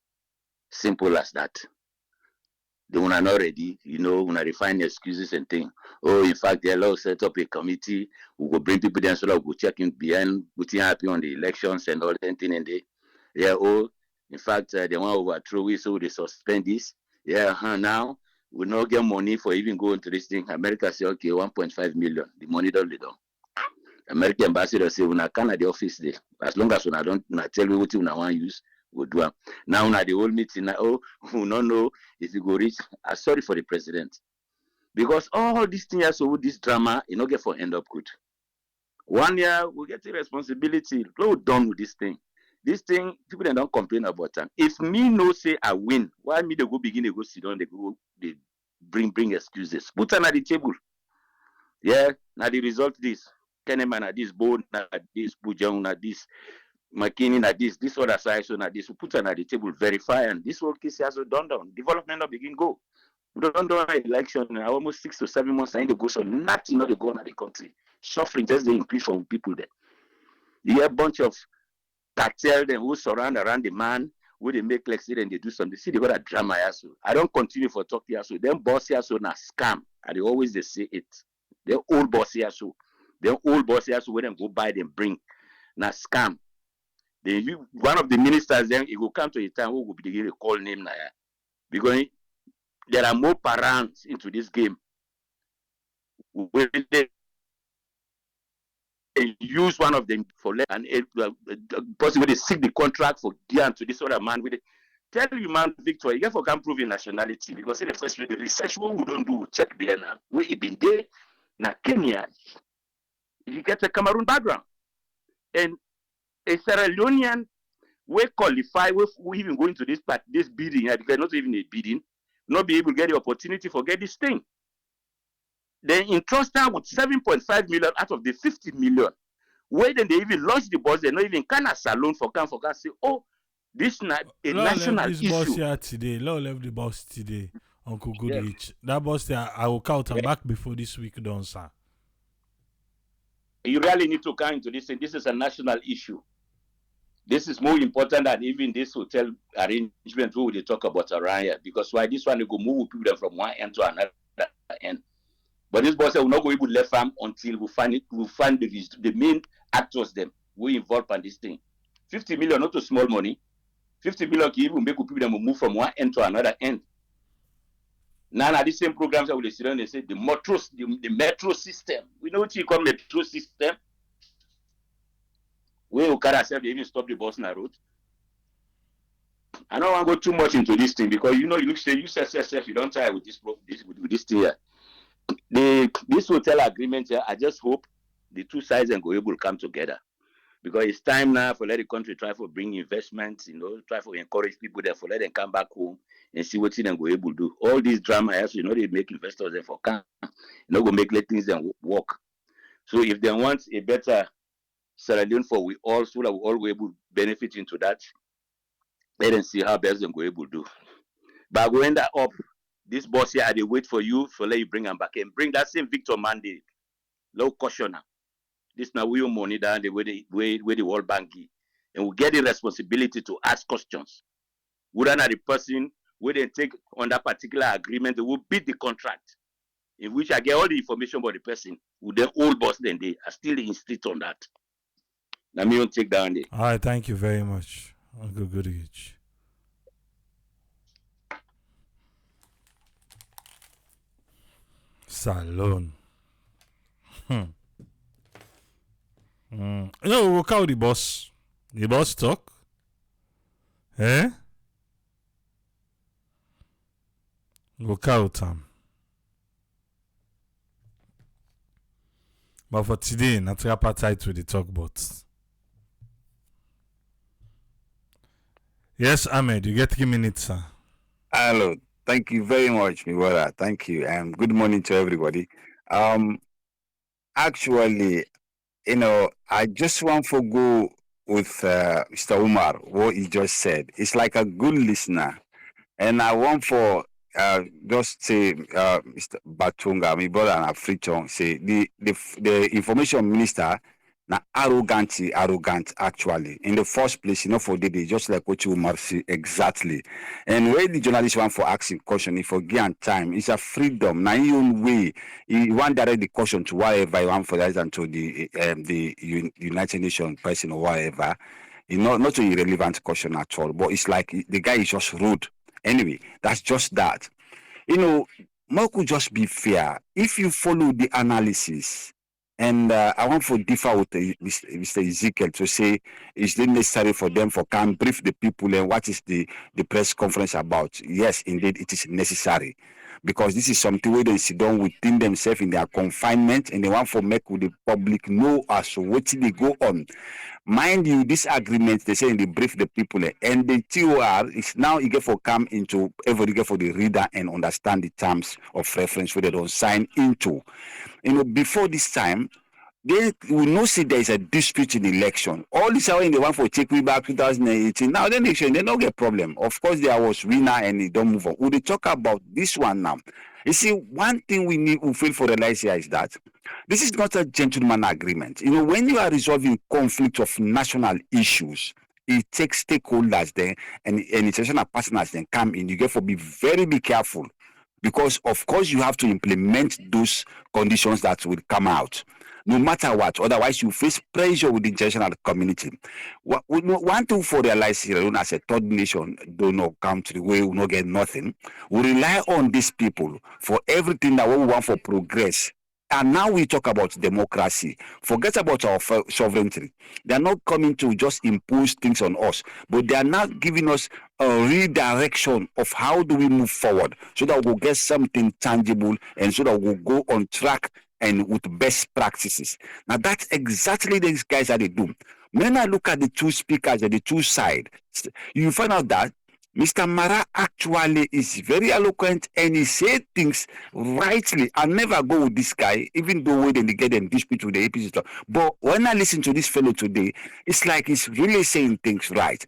Simple as that. They were not ready, when I refine excuses and things. Oh, in fact, they allow set up a committee who will bring people down so that we'll check in behind, what's happy on the elections and all that thing. And in fact, they want to overthrow it, so they suspend this. Now we not get money for even going to this thing. America say, okay, 1.5 million. The money don't be done. American ambassador say, when I come at the office there, as long as when I don't tell you what you want to use, we'll do it. Now, the whole meeting, we don't know if you go reach. Sorry for the president. Because all these things, so this drama, you not get for end up good. 1 year, we get the responsibility. We're done with this thing. This thing, people they don't complain about them. If me no say I win, why me they go begin, they go sit down, they bring excuses. Put them at the table. Yeah, now the result this. Keneman at this, Bone at this, Bujang at this, McKinney at this other side, so at this. We put them at the table, verify, and this whole case has done down. Development not begin go. We don't do an election almost 6 to 7 months. I need to go, so nothing not to go on the country. Suffering just the increase from people there. You have a bunch of cartel them who surround around the man, where they make like say and they do something. See, they got a drama yaso. I don't continue for talk yaso. Them boss yaso na scam. And they always they say it. They're old boss yaso. They're old boss yaso where them go buy them bring. Na scam. Then you one of the ministers then it will come to a time who will begin to call name na ya. Because there are more parents into this game. Where they use one of them for and possibly they seek the contract for Gian to this other man with it. Tell you, man, Victor, you get for can prove your nationality because in the first place, the research what we don't do, check there now. Where it been there, now Kenya, you get a Cameroon background. And a Sierra Leonean we qualify we even going to this bidding, because not even a bidding, not be able to get the opportunity for get this thing. Then entrust them with 7.5 million out of the 50 million. Where then they even launch the bus, they not even can a salon for can say, oh, this not a national left this issue. Bus here today. Law left the bus today, Uncle Goodrich. Yeah. That bus there, I will count and back before this week done, sir. You really need to come into this thing. This is a national issue. This is more important than even this hotel arrangement where they talk about around here. Because why this one they go move people from one end to another end. But this boss will not go able to left farm until we find it. We find the main actors them we involved in this thing. 50 million, not a small money. 50 million can even make people them move from one end to another end. Now, these same programs that we sit down and say the metro system. We know what you call metro system. Where you carry ourselves, they even stop the bus on the road. I don't want to go too much into this thing because you say you don't try with this thing here. This hotel agreement here, I just hope the two sides and go able to come together. Because it's time now for let the country try for bring investments, try for encourage people there for let them come back home and see what them go able to do. All these drama has, they make investors there for come, go make let things them work. So if they want a better Sierra Leone for we all, so that we all go able to benefit into that, let them see how best them go able to do. But we end up, this boss here, they wait for you, so let you bring them back and bring that same Victor mandate, low cautioner. This now we own money down the way the World Bank give. And we get the responsibility to ask questions. Whether not the person where they take on that particular agreement, they will beat the contract. In which I get all the information about the person, with the old boss then they are still insist on that. Now me don't take down there. All right, thank you very much, Uncle Goodrich. Salon. We'll call the boss. The boss talk. Eh? We'll call him. But for today, not appetite to the talk about. Yes, Ahmed, you get 3 minutes, sir. Hello. Thank you very much, my brother. Thank you. And good morning to everybody. Actually, I just want to go with Mr. Umar, what he just said. It's like a good listener. And I want for just say Mr. Batunga, my brother and Africhon, say the information minister na arrogant actually. In the first place, for the day, just like what you Umar say exactly. And where the journalist want for asking question, if for give time, it's a freedom. Now your own way, you want direct the question to whatever you want for that and to the United Nations person or whatever. Not an irrelevant question at all. But it's like the guy is just rude. Anyway, that's just that. More could just be fair. If you follow the analysis, and I want to differ with Mr. Ezekiel to say, is it necessary for them for can brief the people and what is the press conference about? Yes, indeed, it is necessary. because this is something where they sit down within themselves in their confinement and they want for make the public know as to what they go on. Mind you, this agreement, they say in the brief the people, and the TOR is now eager for come into every for the reader and understand the terms of reference where they don't sign into. Before this time, they will not see there is a dispute in the election. All this hour in the one for take we back 2018. Now the election, they don't get problem. Of course, there was winner and they don't move on. We talk about this one now. You see, one thing we feel for realize here is that this is not a gentleman agreement. When you are resolving conflict of national issues, it takes stakeholders there and international partners then come in. You get to be very careful because, of course, you have to implement those conditions that will come out. No matter what, otherwise you face pressure with the international community. One thing for realize here, as a third nation, donor country where we not get nothing, we rely on these people for everything that we want for progress. And now we talk about democracy. Forget about our sovereignty. They are not coming to just impose things on us, but they are now giving us a redirection of how do we move forward so that we'll get something tangible and so that we'll go on track and with best practices. Now that's exactly these guys that they do. When I look at the two speakers at the two sides, you find out that Mr. Mara actually is very eloquent and he said things rightly. I never go with this guy, even though we didn't get in dispute with the APC stuff. But when I listen to this fellow today, it's like he's really saying things right.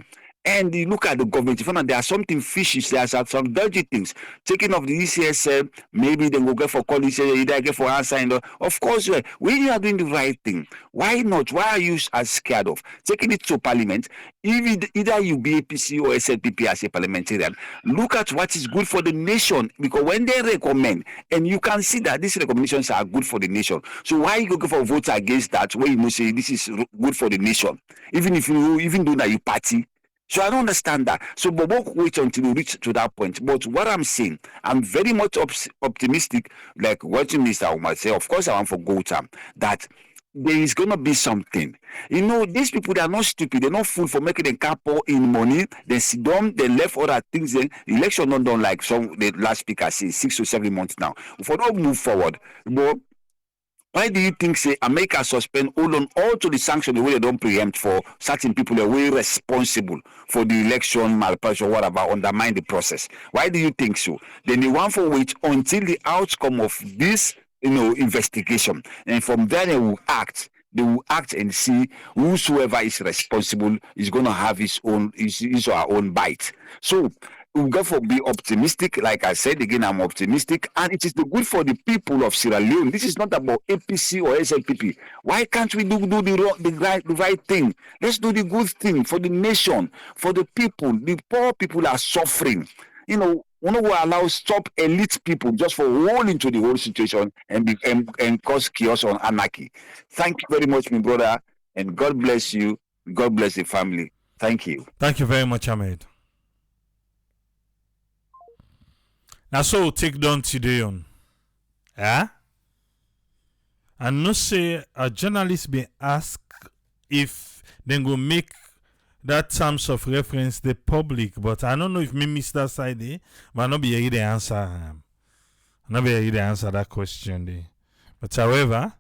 And you look at the government, you find out there are something fishy, there are some dodgy things. Taking off the ECSL, maybe they will go for college, either get for answer. Of course, when you are doing the right thing, why not? Why are you as scared of taking it to parliament? Either you be APC or SLPP as a parliamentarian, look at what is good for the nation. Because when they recommend, and you can see that these recommendations are good for the nation. So why you go for votes against that when you must say this is good for the nation? Even though that you party. So I don't understand that. So but we'll wait until we reach to that point. But what I'm saying, I'm very much optimistic, like watching Mr. Omar say, of course I want for Gotham, that there is going to be something. These people, they are not stupid. They're not fool for making a couple in money. They sit down, they left other things. The election not done like the last speaker says 6 to 7 months now. If we don't move forward, but why do you think say America suspend hold on all to the sanction the way they don't preempt for certain people are way responsible for the election malpractice or whatever, undermine the process? Why do you think so? Then they want for wait until the outcome of this investigation, and from there they will act and see whosoever is responsible is going to have his or her own bite. So we got to be optimistic. Like I said again, I'm optimistic, and it is the good for the people of Sierra Leone. This is not about APC or SLPP. Why can't we do the right thing? Let's do the good thing for the nation, for the people. The poor people are suffering. We will allow stop elite people just for roll into the whole situation and cause chaos or anarchy. Thank you very much, my brother, and God bless you. God bless the family. Thank you. Thank you very much, Ahmed. Now, so we'll take down today on. Yeah? And no say a journalist be asked if they go make that terms of reference the public, but I don't know if me miss that side there, but I not be able to answer. I not be able to answer that question there. But however,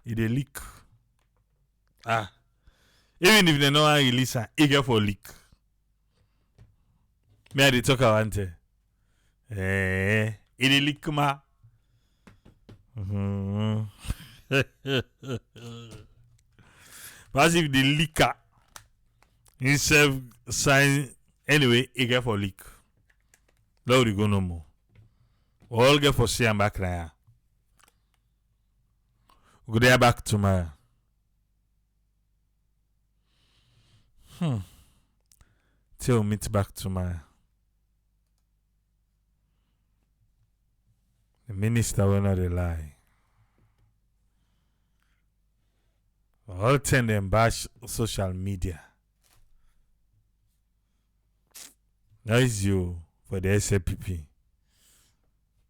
it a leak. Even if they know how release it get for leak. Me I dey talk about it. It a leak ma. But if the leaker himself sign anyway, it get for leak. Now we go no more. All get for see and back there. We go there back tomorrow. Till we meet back tomorrow. The minister will not lie. All 10 them bash social media. That is you for the SLPP.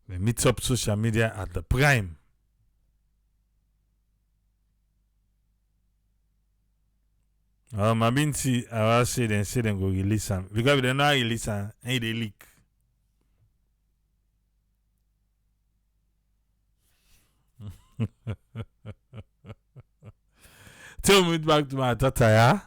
They meet up social media at the prime. I mean, see, I will say them go release them. Because if they not release them, ain't they leak. Till we meet back to my tata, yeah?